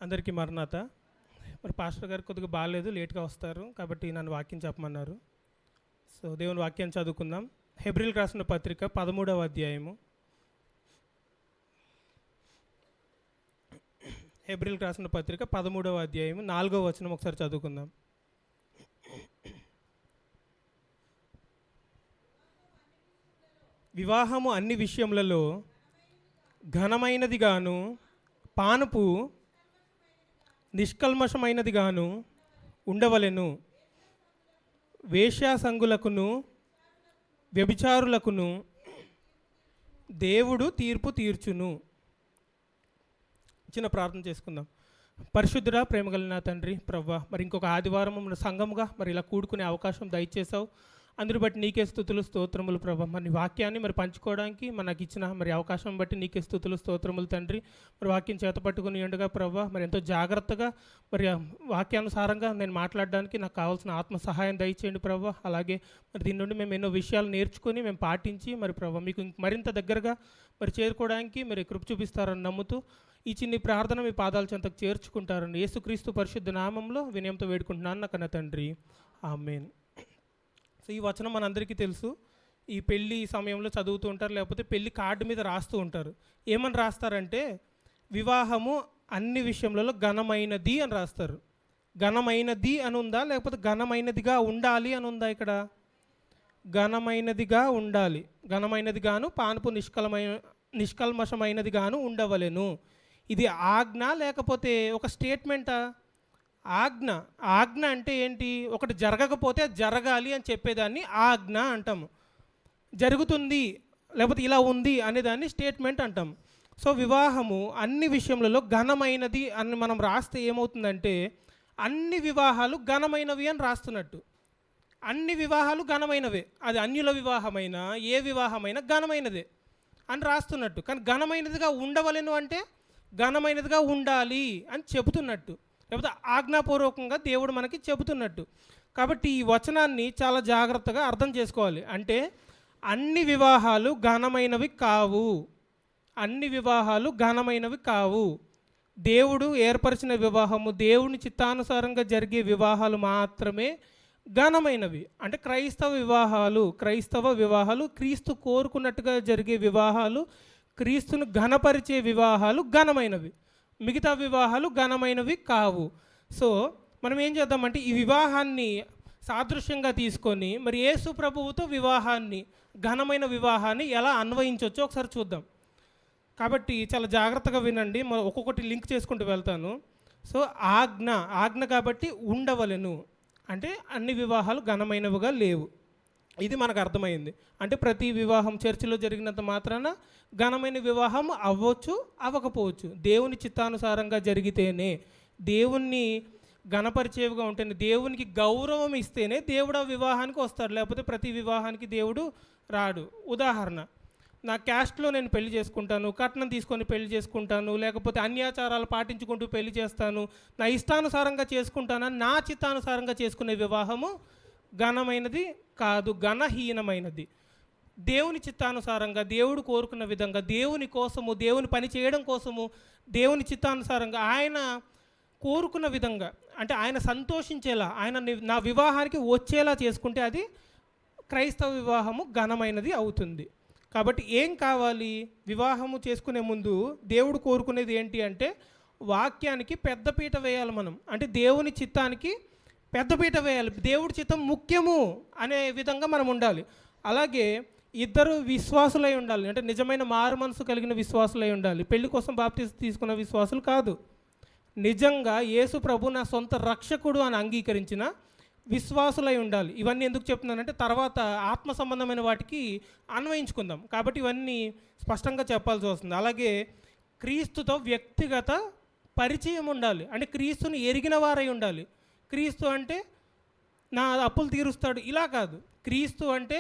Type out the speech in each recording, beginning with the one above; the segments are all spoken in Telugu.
అందరికీ మరణాత. మరి పాస్టర్ గారు కొద్దిగా బాగాలేదు, లేట్గా వస్తారు కాబట్టి నన్ను వాక్యం చెప్పమన్నారు. సో దేవుని వాక్యాన్ని చదువుకుందాం. హెబ్రీలకు రాసిన పత్రిక 13వ అధ్యాయము. హెబ్రీలకు రాసిన పత్రిక 13వ అధ్యాయము 4వ వచనం ఒకసారి చదువుకుందాం. వివాహము అన్ని విషయములలో ఘనమైనది గాను పానుపు నిష్కల్మషమైనది గాను ఉండవలెను. వేశ్యాసంగులకును వ్యభిచారులకును దేవుడు తీర్పు తీర్చును. చిన్న ప్రార్థన చేసుకుందాం. పరిశుద్ధుడా, ప్రేమగలిగిన తండ్రి, ప్రవ్వా, మరి ఇంకొక ఆదివారం సంఘముగా మరి ఇలా కూడుకునే అవకాశం దయచేసావు. అందరి బట్టి నీకే స్తుతులు స్తోత్రములు ప్రభా. మరి వాక్యాన్ని మరి పంచుకోవడానికి మనకు ఇచ్చిన మరి అవకాశం బట్టి నీకే స్తుతులు స్తోత్రములు తండ్రి. మరి వాక్యం చేత పట్టుకుని ఉండగా ప్రభా, మరి ఎంతో జాగ్రత్తగా మరి వాక్యానుసారంగా నేను మాట్లాడడానికి నాకు కావాల్సిన ఆత్మ సహాయం దయచేయండి ప్రభా. అలాగే మరి దీని నుండి మేము ఎన్నో విషయాలు నేర్చుకొని మేము పాటించి మరి ప్రభా మీకు మరింత దగ్గరగా మరి చేరుకోవడానికి మరి కృప చూపిస్తారని నమ్ముతూ ఈ చిన్ని ప్రార్థన మీ పాదాల చెంతకు చేర్చుకుంటారని యేసుక్రీస్తు పరిశుద్ధ నామంలో వినయంతో వేడుకుంటున్నాను నా కన్న తండ్రి, ఆమేన్. సో ఈ వచనం మనందరికీ తెలుసు. ఈ పెళ్ళి సమయంలో చదువుతూ ఉంటారు, లేకపోతే పెళ్ళి కార్డు మీద రాస్తూ ఉంటారు. ఏమని రాస్తారంటే వివాహము అన్ని విషయములలో ఘనమైనది అని రాస్తారు. ఘనమైనది అని ఉందా, లేకపోతే ఘనమైనదిగా ఉండాలి అని ఉందా? ఇక్కడ ఘనమైనదిగా ఉండాలి. ఘనమైనది గాను పానుపు నిష్కల్మషమైనది గాను ఉండవలెను. ఇది ఆజ్ఞ లేకపోతే ఒక స్టేట్మెంటా? ఆజ్ఞ. ఆజ్ఞ అంటే ఏంటి? ఒకటి జరగకపోతే జరగాలి అని చెప్పేదాన్ని ఆజ్ఞ అంటాము. జరుగుతుంది లేకపోతే ఇలా ఉంది అనేదాన్ని స్టేట్మెంట్ అంటాం. సో వివాహము అన్ని విషయములలో ఘనమైనది అని మనం రాస్తే ఏమవుతుందంటే అన్ని వివాహాలు ఘనమైనవి అని రాస్తున్నట్టు. అన్ని వివాహాలు ఘనమైనవే. అది అన్యుల వివాహమైనా ఏ వివాహమైనా ఘనమైనదే అని రాస్తున్నట్టు. కానీ ఘనమైనదిగా ఉండవలెను అంటే ఘనమైనదిగా ఉండాలి అని చెబుతున్నట్టు, లేకపోతే ఆజ్ఞాపూర్వకంగా దేవుడు మనకి చెబుతున్నట్టు. కాబట్టి ఈ వచనాన్ని చాలా జాగ్రత్తగా అర్థం చేసుకోవాలి. అంటే అన్ని వివాహాలు ఘనమైనవి కావు. అన్ని వివాహాలు ఘనమైనవి కావు. దేవుడు ఏర్పరిచిన వివాహము, దేవుని చిత్తానుసారంగా జరిగే వివాహాలు మాత్రమే ఘనమైనవి. అంటే క్రైస్తవ వివాహాలు క్రీస్తు కోరుకున్నట్టుగా జరిగే వివాహాలు, క్రీస్తును ఘనపరిచే వివాహాలు ఘనమైనవి. మిగతా వివాహాలు ఘనమైనవి కావు. సో మనం ఏం చేద్దామంటే ఈ వివాహాన్ని సాదృశ్యంగా తీసుకొని మరి యేసు ప్రభువుతో వివాహాన్ని, ఘనమైన వివాహాన్ని ఎలా అన్వయించవచ్చో ఒకసారి చూద్దాం. కాబట్టి చాలా జాగ్రత్తగా వినండి. ఒక్కొక్కటి లింక్ చేసుకుంటూ వెళ్తాను. సో ఆజ్ఞ కాబట్టి ఉండవలెను అంటే అన్ని వివాహాలు ఘనమైనవిగా లేవు. ఇది మనకు అర్థమైంది. అంటే ప్రతి వివాహం చర్చిలో జరిగినంత మాత్రాన ఘనమైన వివాహం అవ్వచ్చు, అవ్వకపోవచ్చు. దేవుని చిత్తానుసారంగా జరిగితేనే, దేవుణ్ణి ఘనపరిచేవిగా ఉంటేనే, దేవునికి గౌరవం ఇస్తేనే దేవుడు ఆ వివాహానికి వస్తాడు. లేకపోతే ప్రతి వివాహానికి దేవుడు రాడు. ఉదాహరణ, నా క్యాస్ట్లో నేను పెళ్లి చేసుకుంటాను, కట్నం తీసుకొని పెళ్లి చేసుకుంటాను, లేకపోతే అన్యాచారాలు పాటించుకుంటూ పెళ్లి చేస్తాను, నా ఇష్టానుసారంగా చేసుకుంటానని నా చిత్తానుసారంగా చేసుకునే వివాహము ఘనమైనది కాదు, ఘనహీనమైనది. దేవుని చిత్తానుసారంగా, దేవుడు కోరుకున్న విధంగా, దేవుని కోసము, దేవుని పని చేయడం కోసము, దేవుని చిత్తానుసారంగా ఆయన కోరుకున్న విధంగా, అంటే ఆయన సంతోషించేలా, ఆయన నా వివాహానికి వచ్చేలా చేసుకుంటే అది క్రైస్తవ వివాహము ఘనమైనది అవుతుంది. కాబట్టి ఏం కావాలి? వివాహము చేసుకునే ముందు దేవుడు కోరుకునేది ఏంటి అంటే వాక్యానికి పెద్దపీట వేయాలి మనం. అంటే దేవుని చిత్తానికి పెద్దపీట వేయాలి. దేవుడి చిత్తం ముఖ్యము అనే విధంగా మనం ఉండాలి. అలాగే ఇద్దరు విశ్వాసులై ఉండాలి. అంటే నిజమైన మారు మనసు కలిగిన విశ్వాసులై ఉండాలి. పెళ్లి కోసం బాప్తిసం తీసుకున్న విశ్వాసులు కాదు. నిజంగా యేసు ప్రభు నా సొంత రక్షకుడు అని అంగీకరించిన విశ్వాసులై ఉండాలి. ఇవన్నీ ఎందుకు చెప్తున్నానంటే తర్వాత ఆత్మ సంబంధమైన వాటికి అన్వయించుకుందాం. కాబట్టి ఇవన్నీ స్పష్టంగా చెప్పాల్సి వస్తుంది. అలాగే క్రీస్తుతో వ్యక్తిగత పరిచయం ఉండాలి. అంటే క్రీస్తుని ఎరిగిన వారై ఉండాలి. క్రీస్తు అంటే నా అప్పులు తీరుస్తాడు ఇలా కాదు. క్రీస్తు అంటే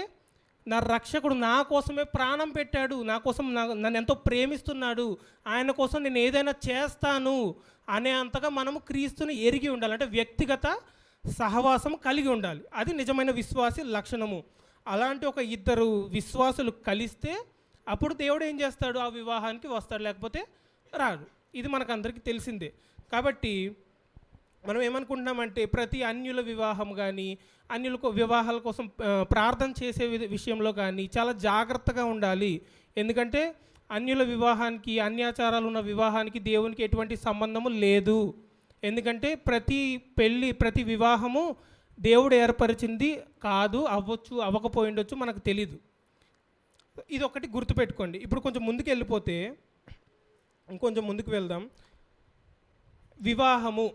నా రక్షకుడు, నా కోసమే ప్రాణం పెట్టాడు, నా కోసం నన్ను ఎంతో ప్రేమిస్తున్నాడు, ఆయన కోసం నేను ఏదైనా చేస్తాను అనే అంతగా మనము క్రీస్తుని ఎరిగి ఉండాలి. అంటే వ్యక్తిగత సహవాసం కలిగి ఉండాలి. అది నిజమైన విశ్వాసి లక్షణము. అలాంటి ఒక ఇద్దరు విశ్వాసులు కలిస్తే అప్పుడు దేవుడు ఏం చేస్తాడు? ఆ వివాహానికి వస్తాడు, లేకపోతే రాడు. ఇది మనకు అందరికీ తెలిసిందే. కాబట్టి మనం ఏమనుకుంటున్నామంటే ప్రతి అన్యుల వివాహం కానీ అన్యుల వివాహాల కోసం ప్రార్థన చేసే విషయంలో కానీ చాలా జాగ్రత్తగా ఉండాలి. ఎందుకంటే అన్యుల వివాహానికి, అన్యాచారాలు ఉన్న వివాహానికి దేవునికి ఎటువంటి సంబంధము లేదు. ఎందుకంటే ప్రతి పెళ్ళి, ప్రతి వివాహము దేవుడు ఏర్పరిచింది కాదు, అవ్వచ్చు, అవ్వకపోయిండొచ్చు, మనకు తెలీదు. ఇది ఒకటి గుర్తుపెట్టుకోండి. ఇప్పుడు కొంచెం ముందుకు వెళ్ళిపోతే, ఇంకొంచెం ముందుకు వెళ్దాం. వివాహము,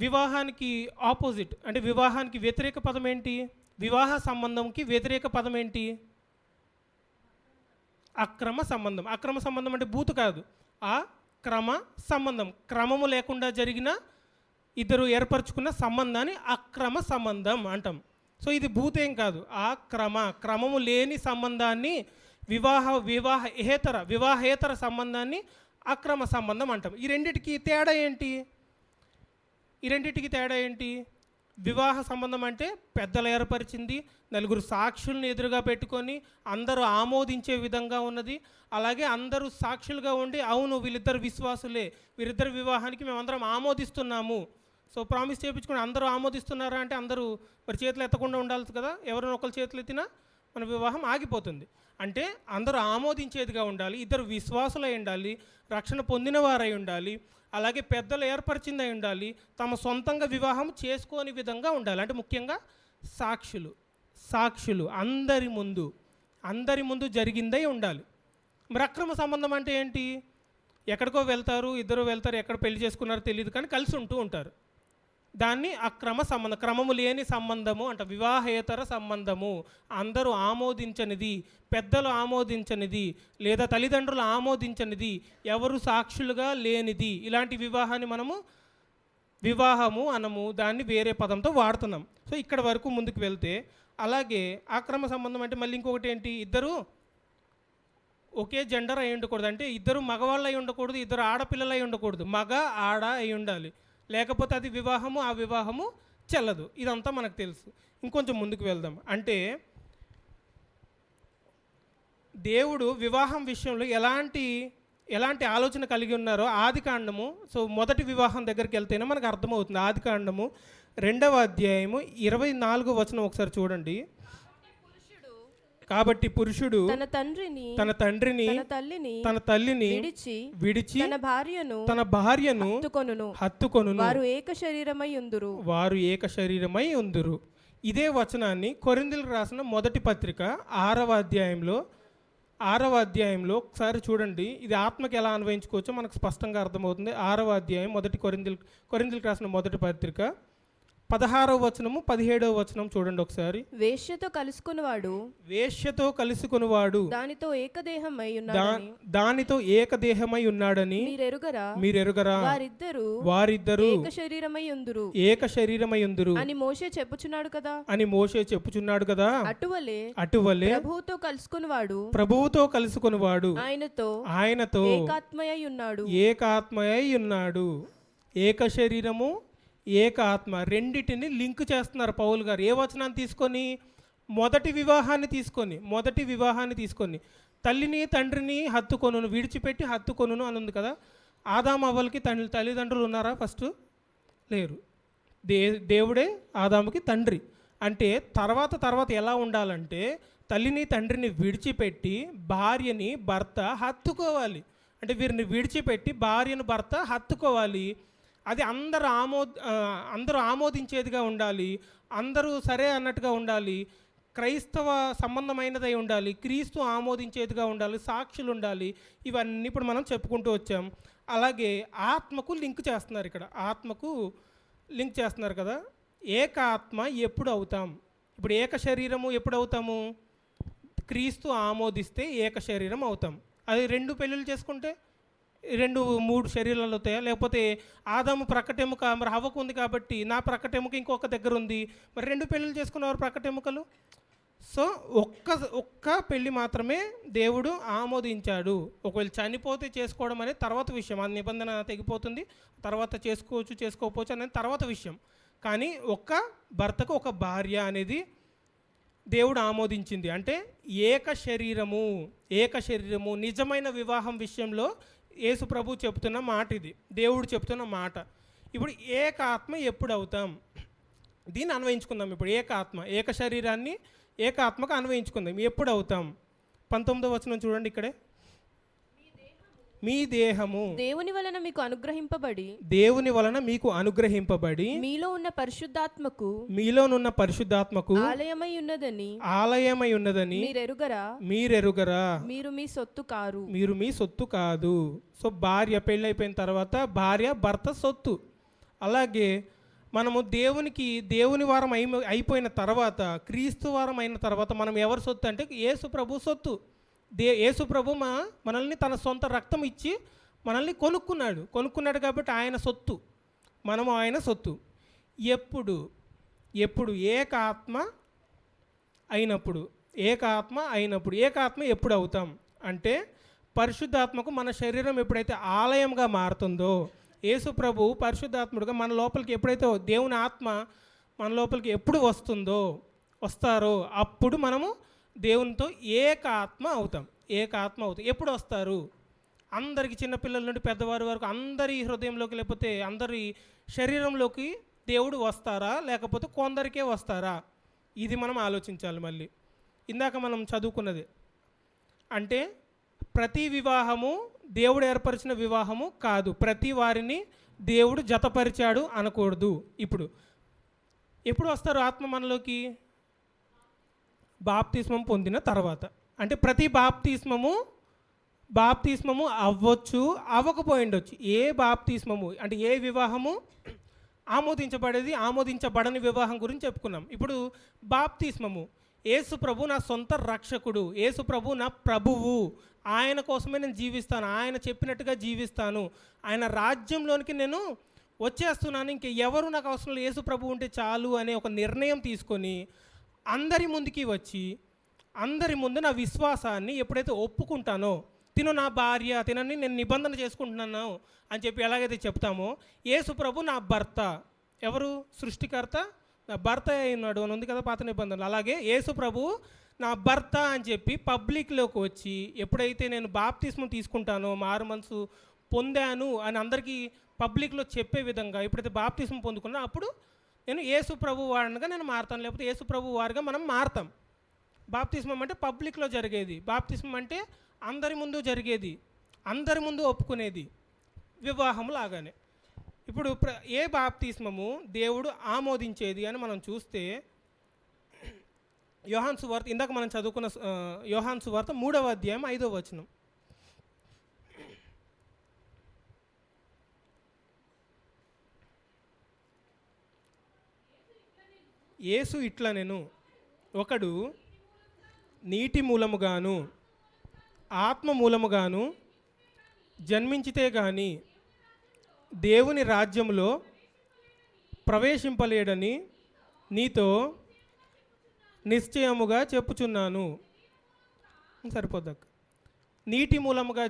వివాహానికి ఆపోజిట్ అంటే వివాహానికి వ్యతిరేక పదం ఏంటి? వివాహ సంబంధంకి వ్యతిరేక పదం ఏంటి? అక్రమ సంబంధం. అక్రమ సంబంధం అంటే బూతు కాదు, ఆ క్రమ సంబంధం. క్రమము లేకుండా జరిగిన ఇద్దరు ఏర్పరచుకున్న సంబంధాన్ని అక్రమ సంబంధం అంటాం. సో ఇది భూతేం కాదు, ఆ క్రమము లేని సంబంధాన్ని వివాహేతర సంబంధాన్ని అక్రమ సంబంధం అంటాం. ఈ రెండిటికి తేడా ఏంటి? వివాహ సంబంధం అంటే పెద్దలు ఏర్పరిచింది, నలుగురు సాక్షుల్ని ఎదురుగా పెట్టుకొని అందరూ ఆమోదించే విధంగా ఉన్నది. అలాగే అందరూ సాక్షులుగా ఉండి, అవును వీళ్ళిద్దరు విశ్వాసులే, వీరిద్దరు వివాహానికి మేమందరం ఆమోదిస్తున్నాము. సో ప్రామిస్ చేయించుకుని అందరూ ఆమోదిస్తున్నారా అంటే అందరూ మరి చేతులు ఎత్తకుండా ఉండాలి కదా. ఎవరైనా ఒకరు చేతులు ఎత్తినా మన వివాహం ఆగిపోతుంది. అంటే అందరూ ఆమోదించేదిగా ఉండాలి, ఇద్దరు విశ్వాసులై ఉండాలి, రక్షణ పొందిన వారై ఉండాలి, అలాగే పెద్దలు ఏర్పరిచిందై ఉండాలి, తమ సొంతంగా వివాహం చేసుకోని విధంగా ఉండాలి. అంటే ముఖ్యంగా సాక్షులు అందరి ముందు జరిగిందై ఉండాలి. మరి అక్రమ సంబంధం అంటే ఏంటి? ఎక్కడికో వెళ్తారు, ఇద్దరు వెళ్తారు, ఎక్కడ పెళ్లి చేసుకున్నారో తెలియదు కానీ కలిసి ఉంటూ ఉంటారు. దాన్ని అక్రమ సంబంధం, క్రమము లేని సంబంధము అంట. వివాహేతర సంబంధము, అందరూ ఆమోదించనిది, పెద్దలు ఆమోదించనిది, లేదా తల్లిదండ్రులు ఆమోదించనిది, ఎవరు సాక్షులుగా లేనిది, ఇలాంటి వివాహాన్ని మనము వివాహము అనము. దాన్ని వేరే పదంతో వాడుతున్నాం. సో ఇక్కడ వరకు ముందుకు వెళ్తే, అలాగే అక్రమ సంబంధం అంటే మళ్ళీ ఇంకొకటి ఏంటి? ఇద్దరు ఒకే జెండర్ అయి ఉండకూడదు. అంటే ఇద్దరు మగవాళ్ళు అయి ఉండకూడదు, ఇద్దరు ఆడపిల్లలు అయి ఉండకూడదు, మగ ఆడ అయి ఉండాలి. లేకపోతే అది వివాహము, ఆ వివాహము చెల్లదు. ఇదంతా మనకు తెలుసు. ఇంకొంచెం ముందుకు వెళ్దాం. అంటే దేవుడు వివాహం విషయంలో ఎలాంటి ఆలోచన కలిగి ఉన్నారో ఆదికాండము, సో మొదటి వివాహం దగ్గరికి వెళ్తేనే మనకు అర్థమవుతుంది. ఆదికాండము 2వ అధ్యాయము 24వ వచనం ఒకసారి చూడండి. కాబట్టి పురుషుడు తన తండ్రిని తన తల్లిని విడిచి తన భార్యను హత్తుకొనును, వారు ఏక శరీరమై ఉందురు. ఇదే వచనాన్ని కొరింథీయులకు రాసిన మొదటి పత్రిక 6వ అధ్యాయంలో ఒకసారి చూడండి. ఇది ఆత్మకి ఎలా అన్వయించుకోవచ్చో మనకు స్పష్టంగా అర్థమవుతుంది. 6వ అధ్యాయం మొదటి కొరింథీయులకు రాసిన మొదటి పత్రిక 16వ వచనము 17వ వచనం చూడండి ఒకసారి. వేశ్యతో కలుసుకొనువాడు దానితో ఏకదేహమై ఉన్నాడని మీరెరుగరా, వారిద్దరు ఏక శరీరమై ఉందురు అని మోషే చెప్పుచున్నాడు కదా. అటువలే ప్రభువుతో కలుసుకొనువాడు ఆయనతో ఏకాత్మయై ఉన్నాడు. ఏక శరీరము, ఏక ఆత్మ, రెండిటిని లింక్ చేస్తున్నారు పౌలు గారు. ఏ వచనాన్ని తీసుకొని? మొదటి వివాహాన్ని తీసుకొని తల్లిని తండ్రిని విడిచిపెట్టి హత్తుకొనును అని ఉంది కదా. ఆదాము అవ్వలకి తల్లిదండ్రులు ఉన్నారా? ఫస్ట్ లేరు. దేవుడే ఆదాముకి తండ్రి. అంటే తర్వాత ఎలా ఉండాలంటే తల్లిని తండ్రిని విడిచిపెట్టి భార్యని భర్త హత్తుకోవాలి. అంటే వీరిని విడిచిపెట్టి భార్యను భర్త హత్తుకోవాలి. అది అందరూ ఆమోదించేదిగా ఉండాలి, అందరూ సరే అన్నట్టుగా ఉండాలి, క్రైస్తవ సంబంధమైనదై ఉండాలి, క్రీస్తు ఆమోదించేదిగా ఉండాలి, సాక్షులు ఉండాలి. ఇవన్నీ ఇప్పుడు మనం చెప్పుకుంటూ వచ్చాం. అలాగే ఆత్మకు లింక్ చేస్తున్నారు కదా. ఏక ఆత్మ ఎప్పుడు అవుతాం? ఇప్పుడు ఏక శరీరము ఎప్పుడు అవుతాము? క్రీస్తు ఆమోదిస్తే ఏక శరీరం అవుతాం. అది 2 పెళ్ళిళ్ళు చేసుకుంటే 2-3 శరీరాలు అవుతాయా? లేకపోతే ఆదాము ప్రక్కటెముక, మరి హవ్వకు ఉంది కాబట్టి నా ప్రక్కటెముక ఇంకొక దగ్గర ఉంది, మరి 2 పెళ్ళిళ్ళు చేసుకున్నవారు ప్రక్కటెముకలు. సో ఒక్క పెళ్ళి మాత్రమే దేవుడు ఆమోదించాడు. ఒకవేళ చనిపోతే చేసుకోవడం అనేది తర్వాత విషయం, ఆ నిబంధన తెగిపోతుంది, తర్వాత చేసుకోకపోవచ్చు అనేది తర్వాత విషయం. కానీ ఒక్క భర్తకు ఒక భార్య అనేది దేవుడు ఆమోదించింది. అంటే ఏక శరీరము నిజమైన వివాహం విషయంలో యేసు ప్రభు చెప్తున్న మాట ఇది, దేవుడు చెప్తున్న మాట. ఇప్పుడు ఏకాత్మ ఎప్పుడు అవుతాం, దీన్ని అన్వయించుకుందాం. ఇప్పుడు ఏకాత్మ, ఏక శరీరాన్ని ఏకాత్మకు అన్వయించుకుందాం. ఎప్పుడు అవుతాం? 19వ వచనం చూడండి ఇక్కడే. మీ దేహము దేవుని వలన మీకు అనుగ్రహింపబడి, దేవుని వలన మీకు అనుగ్రహింపబడి మీలోనున్న పరిశుద్ధాత్మకు ఆలయమై ఉన్నదని మీరెరుగరా. మీరు మీ సొత్తు కారు. మీరు మీ సొత్తు కాదు. సో భార్య పెళ్ళైపోయిన తర్వాత భార్య భర్త సొత్తు. అలాగే మనము దేవుని వారం అయిపోయిన తర్వాత, క్రీస్తు వారం అయిన తర్వాత మనం ఎవరి సొత్తు అంటే యేసు ప్రభు సొత్తు. యేసు ప్రభు మనల్ని తన సొంత రక్తం ఇచ్చి మనల్ని కొనుక్కున్నాడు కాబట్టి ఆయన సొత్తు, మనము ఆయన సొత్తు. ఎప్పుడు ఏకాత్మ అయినప్పుడు ఎప్పుడు అవుతాం అంటే, పరిశుద్ధాత్మకు మన శరీరం ఎప్పుడైతే ఆలయంగా మారుతుందో, యేసు ప్రభు పరిశుద్ధాత్ముడుగా మన లోపలికి ఎప్పుడైతే దేవుని ఆత్మ మన లోపలికి ఎప్పుడు వస్తారో అప్పుడు మనము దేవునితో ఏకాత్మ అవుతాం. ఎప్పుడు వస్తారు? అందరికి, చిన్నపిల్లల నుండి పెద్దవారి వరకు అందరి హృదయంలోకి లేకపోతే అందరి శరీరంలోకి దేవుడు వస్తారా, లేకపోతే కొందరికే వస్తారా? ఇది మనం ఆలోచించాలి. మళ్ళీ ఇందాక మనం చదువుకున్నది అంటే, ప్రతి వివాహము దేవుడు ఏర్పరిచిన వివాహము కాదు, ప్రతి వారిని దేవుడు జతపరిచాడు అనకూడదు. ఎప్పుడు వస్తారు ఆత్మ మనలోకి? బాప్తిస్మం పొందిన తర్వాత. అంటే ప్రతి బాప్తిస్మము అవ్వచ్చు, అవ్వకపోయిండొచ్చు. ఏ బాప్తిస్మము అంటే ఏ వివాహము ఆమోదించబడని వివాహం గురించి చెప్పుకున్నాం. ఇప్పుడు బాప్తిస్మము, యేసు ప్రభు నా సొంత రక్షకుడు, యేసు ప్రభు నా ప్రభువు, ఆయన కోసమే నేను జీవిస్తాను, ఆయన చెప్పినట్టుగా జీవిస్తాను, ఆయన రాజ్యంలోనికి నేను వచ్చేస్తున్నాను, ఇంక ఎవరు నాకు అవసరం లేదు, యేసు ప్రభు ఉంటే చాలు అనే ఒక నిర్ణయం తీసుకొని అందరి ముందుకి వచ్చి, అందరి ముందు నా విశ్వాసాన్ని ఎప్పుడైతే ఒప్పుకుంటానో, తిను నా భార్య, తినని నేను నిబంధన చేసుకుంటున్నాను అని చెప్పి ఎలాగైతే చెప్తామో, యేసు ప్రభు నా భర్త, ఎవరు? సృష్టికర్త నా భర్త అయినాడు అని ఉంది కదా పాత నిబంధనలు. అలాగే యేసు ప్రభు నా భర్త అని చెప్పి పబ్లిక్లోకి వచ్చి, ఎప్పుడైతే నేను బాప్తిస్మం తీసుకుంటానో, మారు మనసు పొందాను అని అందరికీ పబ్లిక్లో చెప్పే విధంగా ఎప్పుడైతే బాప్తిస్మం పొందుకున్నా, అప్పుడు నేను యేసు ప్రభు వారిగా నేను మారుతాను, లేకపోతే యేసు ప్రభు వారిగా మనం మారుతాం. బాప్తిస్మం అంటే పబ్లిక్లో జరిగేది, బాప్తిస్మం అంటే అందరి ముందు జరిగేది, అందరి ముందు ఒప్పుకునేది, వివాహం లాగానే. ఇప్పుడు ఏ బాప్తిస్మము దేవుడు ఆమోదించేది అని మనం చూస్తే, యోహాను సువార్త, ఇందాక మనం చదువుకున్న యోహాను సువార్త 3వ అధ్యాయం 5వ వచనం. యేసు ఇట్లా నేను, ఒకడు నీటి మూలముగాను ఆత్మ మూలముగాను జన్మించితే గాని దేవుని రాజ్యములో ప్రవేశింపలేడని నీతో నిశ్చయముగా చెప్పుచున్నాను. సరిపోద్దక్క. నీటి మూలముగా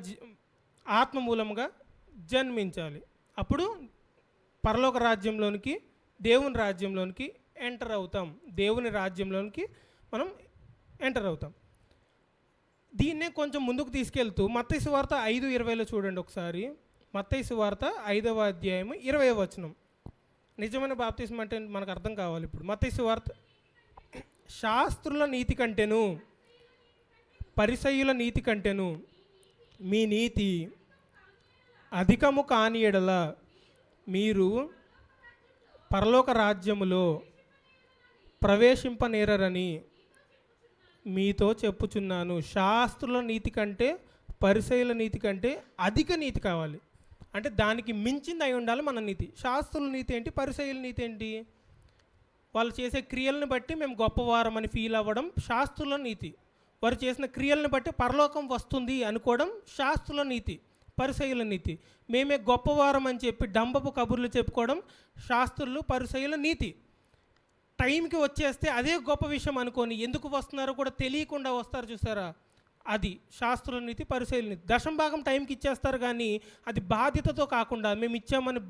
ఆత్మ మూలముగా జన్మించాలి, అప్పుడు పరలోక రాజ్యంలోనికి, దేవుని రాజ్యంలోనికి ఎంటర్ అవుతాం, దేవుని రాజ్యంలోనికి మనం ఎంటర్ అవుతాం. దీన్నే కొంచెం ముందుకు తీసుకెళ్తూ మత్తయి సువార్త 5:20 చూడండి ఒకసారి. మత్తయి సువార్త 5వ అధ్యాయం 20వ వచనం. నిజమైన బాప్తిస్మం అంటే మనకు అర్థం కావాలి. ఇప్పుడు మత్తయి సువార్త, శాస్త్రుల నీతి కంటేను పరిసయ్యుల నీతి కంటేను మీ నీతి అధికము కాని ఎడల మీరు పరలోక రాజ్యములో ప్రవేశింపనేరని మీతో చెప్పుచున్నాను. శాస్త్రుల నీతి కంటే పరిసయ్యుల నీతి కంటే అధిక నీతి కావాలి, అంటే దానికి మించింది అయి ఉండాలి మన నీతి. శాస్త్రుల నీతి ఏంటి, పరిసయ్యుల నీతి ఏంటి? వాళ్ళు చేసే క్రియలను బట్టి మేము గొప్పవారం అని ఫీల్ అవ్వడం శాస్త్రుల నీతి. వారు చేసిన క్రియలను బట్టి పరలోకం వస్తుంది అనుకోవడం శాస్త్రుల నీతి, పరిసయ్యుల నీతి. మేమే గొప్పవారం అని చెప్పి డంబపు కబుర్లు చెప్పుకోవడం శాస్త్రులు, పరిసయ్యుల నీతి. టైంకి వచ్చేస్తే అదే గొప్ప విషయం అనుకొని ఎందుకు వస్తున్నారో కూడా తెలియకుండా వస్తారు చూసారా, అది శాస్త్రుల నీతి, పరిసయ్యుల నీతి. దశంభాగం టైంకి ఇచ్చేస్తారు, కానీ అది బాధ్యతతో కాకుండా మేము ఇచ్చామని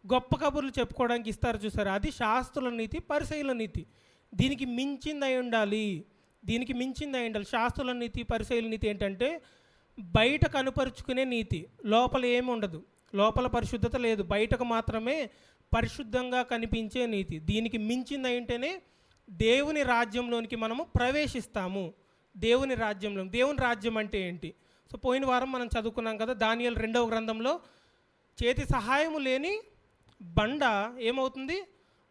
గొప్ప కబుర్లు చెప్పుకోవడానికి ఇస్తారు చూసారా, అది శాస్త్రుల నీతి, పరిసయ్యుల నీతి. దీనికి మించింది అయి ఉండాలి, శాస్త్రుల నీతి, పరిసయ్యుల నీతి ఏంటంటే బయట కనుపరుచుకునే నీతి, లోపల ఏమి ఉండదు, లోపల పరిశుద్ధత లేదు, బయటకు మాత్రమే పరిశుద్ధంగా కనిపించే నీతి. దీనికి మించింది ఏంటనే దేవుని రాజ్యంలోనికి మనము ప్రవేశిస్తాము. దేవుని రాజ్యంలో, దేవుని రాజ్యం అంటే ఏంటి? సో పోయిన వారం మనం చదువుకున్నాం కదా, దానియేలు 2వ గ్రంథంలో చేతి సహాయము లేని బండ ఏమవుతుంది,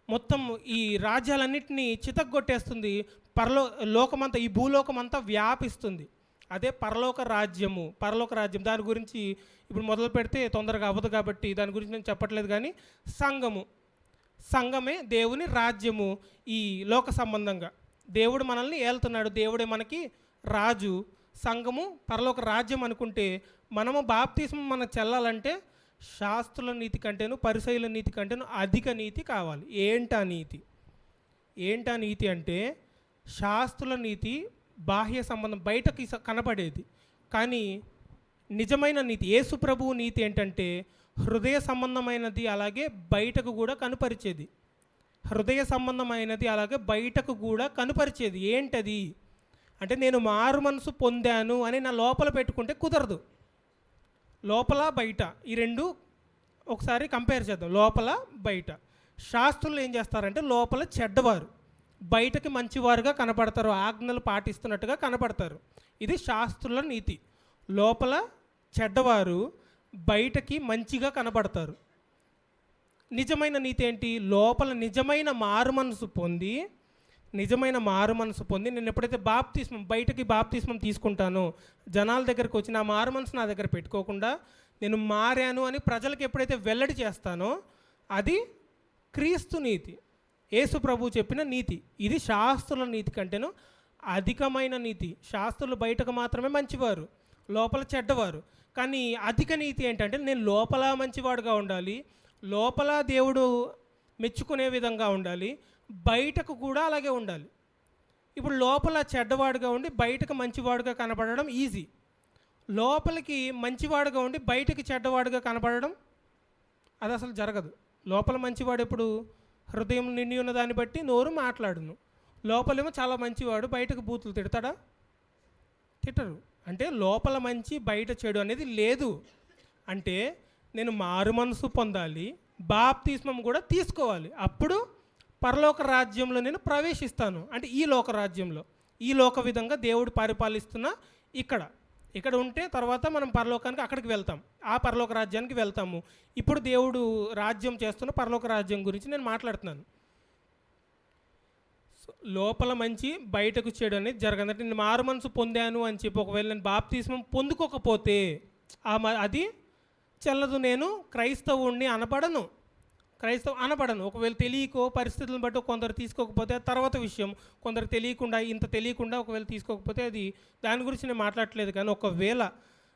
మొత్తం ఈ రాజ్యాలన్నింటినీ చితగ్గొట్టేస్తుంది, లోకమంతా, ఈ భూలోకమంతా వ్యాపిస్తుంది. అదే పరలోక రాజ్యము. పరలోక రాజ్యం దాని గురించి ఇప్పుడు మొదలు పెడితే తొందరగా అవ్వదు కాబట్టి దాని గురించి నేను చెప్పట్లేదు. కానీ సంఘమే దేవుని రాజ్యము. ఈ లోక సంబంధంగా దేవుడు మనల్ని ఏలుతున్నాడు, దేవుడే మనకి రాజు. సంఘము పరలోక రాజ్యం అనుకుంటే మనము బాప్తిస్మం మనకు చెల్లాలంటే శాస్త్రుల నీతి కంటేను పరిసయ్యుల నీతి కంటేను అధిక నీతి కావాలి. ఏంటా నీతి అంటే శాస్త్రుల నీతి బాహ్య సంబంధం, బయటకి కనపడేది. కానీ నిజమైన నీతి, యేసు ప్రభువు నీతి ఏంటంటే హృదయ సంబంధమైనది, అలాగే బయటకు కూడా కనుపరిచేది. హృదయ సంబంధమైనది అలాగే బయటకు కూడా కనుపరిచేది. ఏంటది అంటే నేను మారు మనసు పొందాను అని నా లోపల పెట్టుకుంటే కుదరదు. లోపల బయట ఈ రెండు ఒకసారి కంపేర్ చేద్దాం. లోపల బయట. శాస్త్రులు ఏం చేస్తారంటే లోపల చెడ్డవారు, బయటకి మంచివారుగా కనపడతారు, ఆజ్ఞలు పాటిస్తున్నట్టుగా కనపడతారు. ఇది శాస్త్రుల నీతి. లోపల చెడ్డవారు, బయటకి మంచిగా కనపడతారు. నిజమైన నీతి ఏంటి? లోపల నిజమైన మారు మనసు పొంది నేను ఎప్పుడైతే బయటకి బాప్తిస్మం తీసుకుంటానో, జనాల దగ్గరికి వచ్చి నా మారు మనసు నా దగ్గర పెట్టుకోకుండా నేను మారాను అని ప్రజలకు ఎప్పుడైతే వెల్లడి చేస్తానో అది క్రీస్తు నీతి, యేసు ప్రభు చెప్పిన నీతి. ఇది శాస్త్రుల నీతి కంటేను అధికమైన నీతి. శాస్త్రులు బయటకు మాత్రమే మంచివారు, లోపల చెడ్డవారు. కానీ అధిక నీతి ఏంటంటే నేను లోపల మంచివాడుగా ఉండాలి, లోపల దేవుడు మెచ్చుకునే విధంగా ఉండాలి, బయటకు కూడా అలాగే ఉండాలి. ఇప్పుడు లోపల చెడ్డవాడుగా ఉండి బయటకు మంచివాడుగా కనపడడం ఈజీ. లోపలికి మంచివాడుగా ఉండి బయటకి చెడ్డవాడుగా కనపడడం అది అసలు జరగదు. లోపల మంచివాడు ఎప్పుడు హృదయం నిండి ఉన్న దాన్ని బట్టి నోరు మాట్లాడును. లోపలేమో చాలా మంచివాడు, బయటకు బూతులు తిట్టరు. అంటే లోపల మంచి బయట చెడు అనేది లేదు. అంటే నేను మారు మనసు పొందాలి, బాప్తిస్మం కూడా తీసుకోవాలి, అప్పుడు పరలోక రాజ్యంలో నేను ప్రవేశిస్తాను. అంటే ఈ లోక రాజ్యంలో, ఈ లోక విధంగా దేవుడు పరిపాలిస్తున్న ఇక్కడ ఉంటే తర్వాత మనం పరలోకానికి అక్కడికి వెళ్తాం, ఆ పరలోక రాజ్యానికి వెళ్తాము. ఇప్పుడు దేవుడు రాజ్యం చేస్తున్న పరలోక రాజ్యం గురించి నేను మాట్లాడుతున్నాను. లోపల మంచి బయటకు చెడు అనేది జరగదు. అంటే నేను మారు మనసు పొందాను అని చెప్పి ఒకవేళ నేను బాప్తిస్మం పొందుకోకపోతే అది చెల్లదు. నేను క్రైస్తవుణ్ణి అనపడను. ఒకవేళ తెలియకో పరిస్థితులను బట్టి కొందరు తీసుకోకపోతే తర్వాత విషయం. కొందరు తెలియకుండా ఒకవేళ తీసుకోకపోతే అది దాని గురించి నేను మాట్లాడట్లేదు. కానీ ఒకవేళ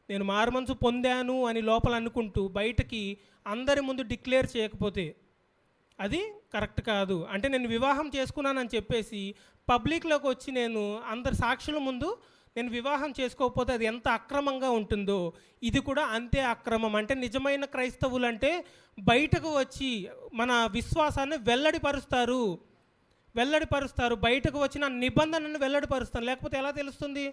నేను మారు మనసు పొందాను అని లోపల అనుకుంటూ బయటకి అందరి ముందు డిక్లేర్ చేయకపోతే అది కరెక్ట్ కాదు. అంటే నేను వివాహం చేసుకున్నానని చెప్పేసి పబ్లిక్లోకి వచ్చి నేను అందరి సాక్షుల ముందు నేను వివాహం చేసుకోకపోతే అది ఎంత అక్రమంగా ఉంటుందో ఇది కూడా అంతే అక్రమం. అంటే నిజమైన క్రైస్తవులు అంటే బయటకు వచ్చి మన విశ్వాసాన్ని వెల్లడిపరుస్తారు, బయటకు వచ్చిన నిబంధనను వెల్లడిపరుస్తాను. లేకపోతే ఎలా తెలుస్తుంది?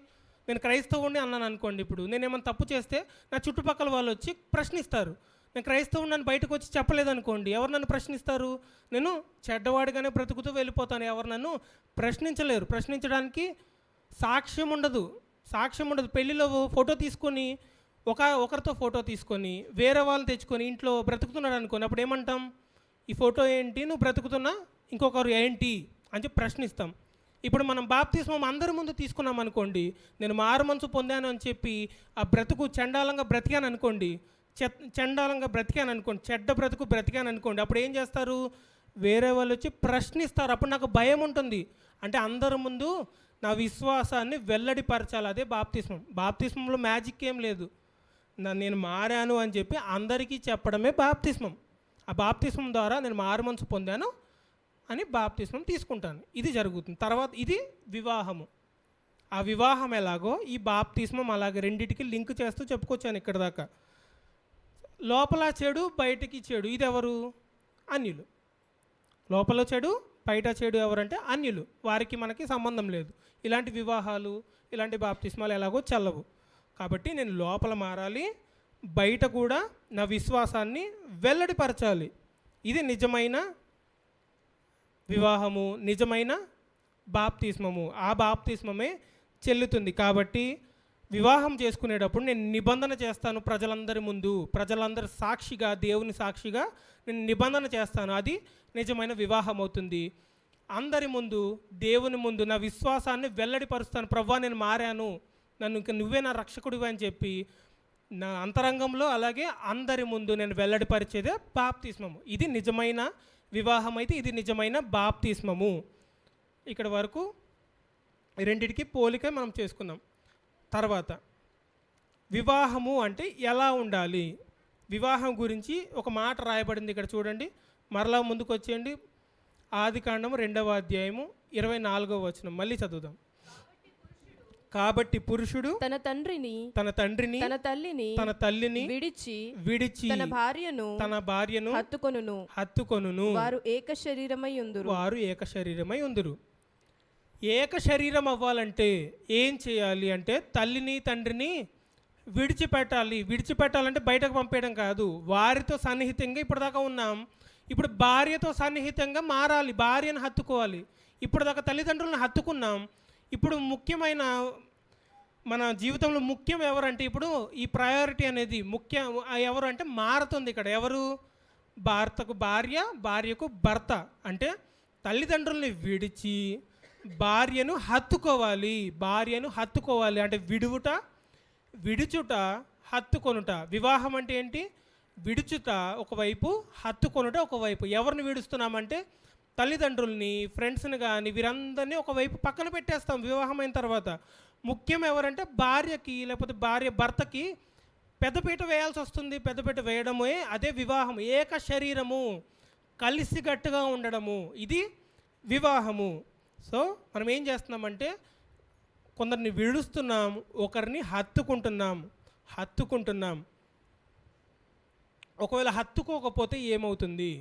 నేను క్రైస్తవుడిని అన్నాను అనుకోండి, ఇప్పుడు నేనేమైనా తప్పు చేస్తే నా చుట్టుపక్కల వాళ్ళు వచ్చి ప్రశ్నిస్తారు. నేను క్రైస్తవుడు నన్ను బయటకు వచ్చి చెప్పలేదనుకోండి, ఎవరు నన్ను ప్రశ్నిస్తారు? నేను చెడ్డవాడిగానే బ్రతుకుతూ వెళ్ళిపోతాను, ఎవరు నన్ను ప్రశ్నించలేరు. ప్రశ్నించడానికి సాక్ష్యం ఉండదు. పెళ్ళిలో ఫోటో తీసుకొని ఒకరితో ఫోటో తీసుకొని వేరే వాళ్ళు తెచ్చుకొని ఇంట్లో బ్రతుకుతున్నాడు అనుకోండి, అప్పుడు ఏమంటాం? ఈ ఫోటో ఏంటి, నువ్వు బ్రతుకుతున్నా ఇంకొకరు ఏంటి అని చెప్పి ప్రశ్నిస్తాం. ఇప్పుడు మనం బాప్తిస్మం అందరి ముందు తీసుకున్నాం అనుకోండి, నేను మారు మనసు పొందాను అని చెప్పి ఆ బ్రతుకు చెండాలంగా బ్రతికాను అనుకోండి, చెడ్డ బ్రతుకు బ్రతికాను అనుకోండి, అప్పుడు ఏం చేస్తారు? వేరే వాళ్ళు వచ్చి ప్రశ్నిస్తారు. అప్పుడు నాకు భయం ఉంటుంది. అంటే అందరి ముందు నా విశ్వాసాన్ని వెల్లడిపరచాలి. అదే బాప్తిస్మంలో మ్యాజిక్ ఏం లేదు. నేను మారాను అని చెప్పి అందరికీ చెప్పడమే బాప్తిస్మం. ఆ బాప్తిస్మం ద్వారా నేను మారు మనసు పొందాను అని బాప్తిస్మం తీసుకుంటాను. ఇది జరుగుతుంది. తర్వాత ఇది వివాహము. ఆ వివాహం ఎలాగో ఈ బాప్తిస్మం అలాగే రెండింటికి లింక్ చేస్తూ చెప్పుకొచ్చాను ఇక్కడ దాకా. లోపల చెడు బయటికి చెడు, ఇది ఎవరు? అన్యులు. లోపల చెడు బయట చెడు ఎవరంటే అన్యులు. వారికి మనకి సంబంధం లేదు. ఇలాంటి వివాహాలు, ఇలాంటి బాప్తిస్మాలు ఎలాగో చెల్లవు. కాబట్టి నేను లోపల మారాలి, బయట కూడా నా విశ్వాసాన్ని వెల్లడిపరచాలి. ఇది నిజమైన వివాహము, నిజమైన బాప్తిస్మము. ఆ బాప్తిస్మమే చెల్లుతుంది. కాబట్టి వివాహం చేసుకునేటప్పుడు నేను నిబంధన చేస్తాను ప్రజలందరి ముందు, ప్రజలందరి సాక్షిగా, దేవుని సాక్షిగా నేను నిబంధన చేస్తాను. అది నిజమైన వివాహం అవుతుంది. అందరి ముందు, దేవుని ముందు నా విశ్వాసాన్ని వెల్లడిపరుస్తాను. ప్రభువా నేను మారాను, నన్ను ఇంక నువ్వే నా రక్షకుడివి అని చెప్పి నా అంతరంగంలో, అలాగే అందరి ముందు నేను వెల్లడిపరిచేదే బాప్తిస్మము. ఇది నిజమైన వివాహం అయితే ఇది నిజమైన బాప్తిస్మము. ఇక్కడ వరకు రెండిటికి పోలిక మనం చేసుకుందాం. తర్వాత వివాహము అంటే ఎలా ఉండాలి, వివాహం గురించి ఒక మాట రాయబడింది ఇక్కడ చూడండి. మరలా ముందుకు వచ్చేయండి. ఆదికాండము 2వ అధ్యాయము 24వ వచనం మళ్ళీ చదువుదాం. కాబట్టి పురుషుడు తన తండ్రిని తన తన తల్లిని విడిచి తన భార్యను హత్తుకొనును వారు ఏక శరీరమై ఉందురు. ఏక శరీరం అవ్వాలంటే ఏం చేయాలి అంటే తల్లిని తండ్రిని విడిచిపెట్టాలంటే బయటకు పంపేయడం కాదు. వారితో సన్నిహితంగా ఇప్పటిదాకా ఉన్నాం, ఇప్పుడు భార్యతో సన్నిహితంగా మారాలి, భార్యను హత్తుకోవాలి. ఇప్పటిదాకా తల్లిదండ్రులను హత్తుకున్నాం, ఇప్పుడు ముఖ్యమైన మన జీవితంలో ముఖ్యం ఎవరంటే ఇప్పుడు ఈ ప్రయారిటీ అనేది ముఖ్యం ఎవరు అంటే మారుతుంది. ఇక్కడ ఎవరు? భర్తకు భార్య, భార్యకు భర్త. అంటే తల్లిదండ్రుల్ని విడిచి భార్యను హత్తుకోవాలి. అంటే విడుచుట, హత్తుకొనుట. వివాహం అంటే ఏంటి? విడుచుట ఒకవైపు, హత్తుకొనుట ఒకవైపు. ఎవరిని విడుస్తున్నామంటే తల్లిదండ్రుల్ని, ఫ్రెండ్స్ని కానీ వీరందరినీ ఒకవైపు పక్కన పెట్టేస్తాం వివాహం అయిన తర్వాత. ముఖ్యం ఎవరంటే భార్యకి, లేకపోతే భర్తకి పెద్దపీట వేయాల్సి వస్తుంది. పెద్దపీట వేయడమే అదే వివాహం. ఏక శరీరము, కలిసికట్టుగా ఉండడము, ఇది వివాహము. సో మనం ఏం చేస్తున్నామంటే కొందరిని విడుస్తున్నాం, ఒకరిని హత్తుకుంటున్నాం. ఒకవేళ హత్తుకోకపోతే ఏమవుతుంది?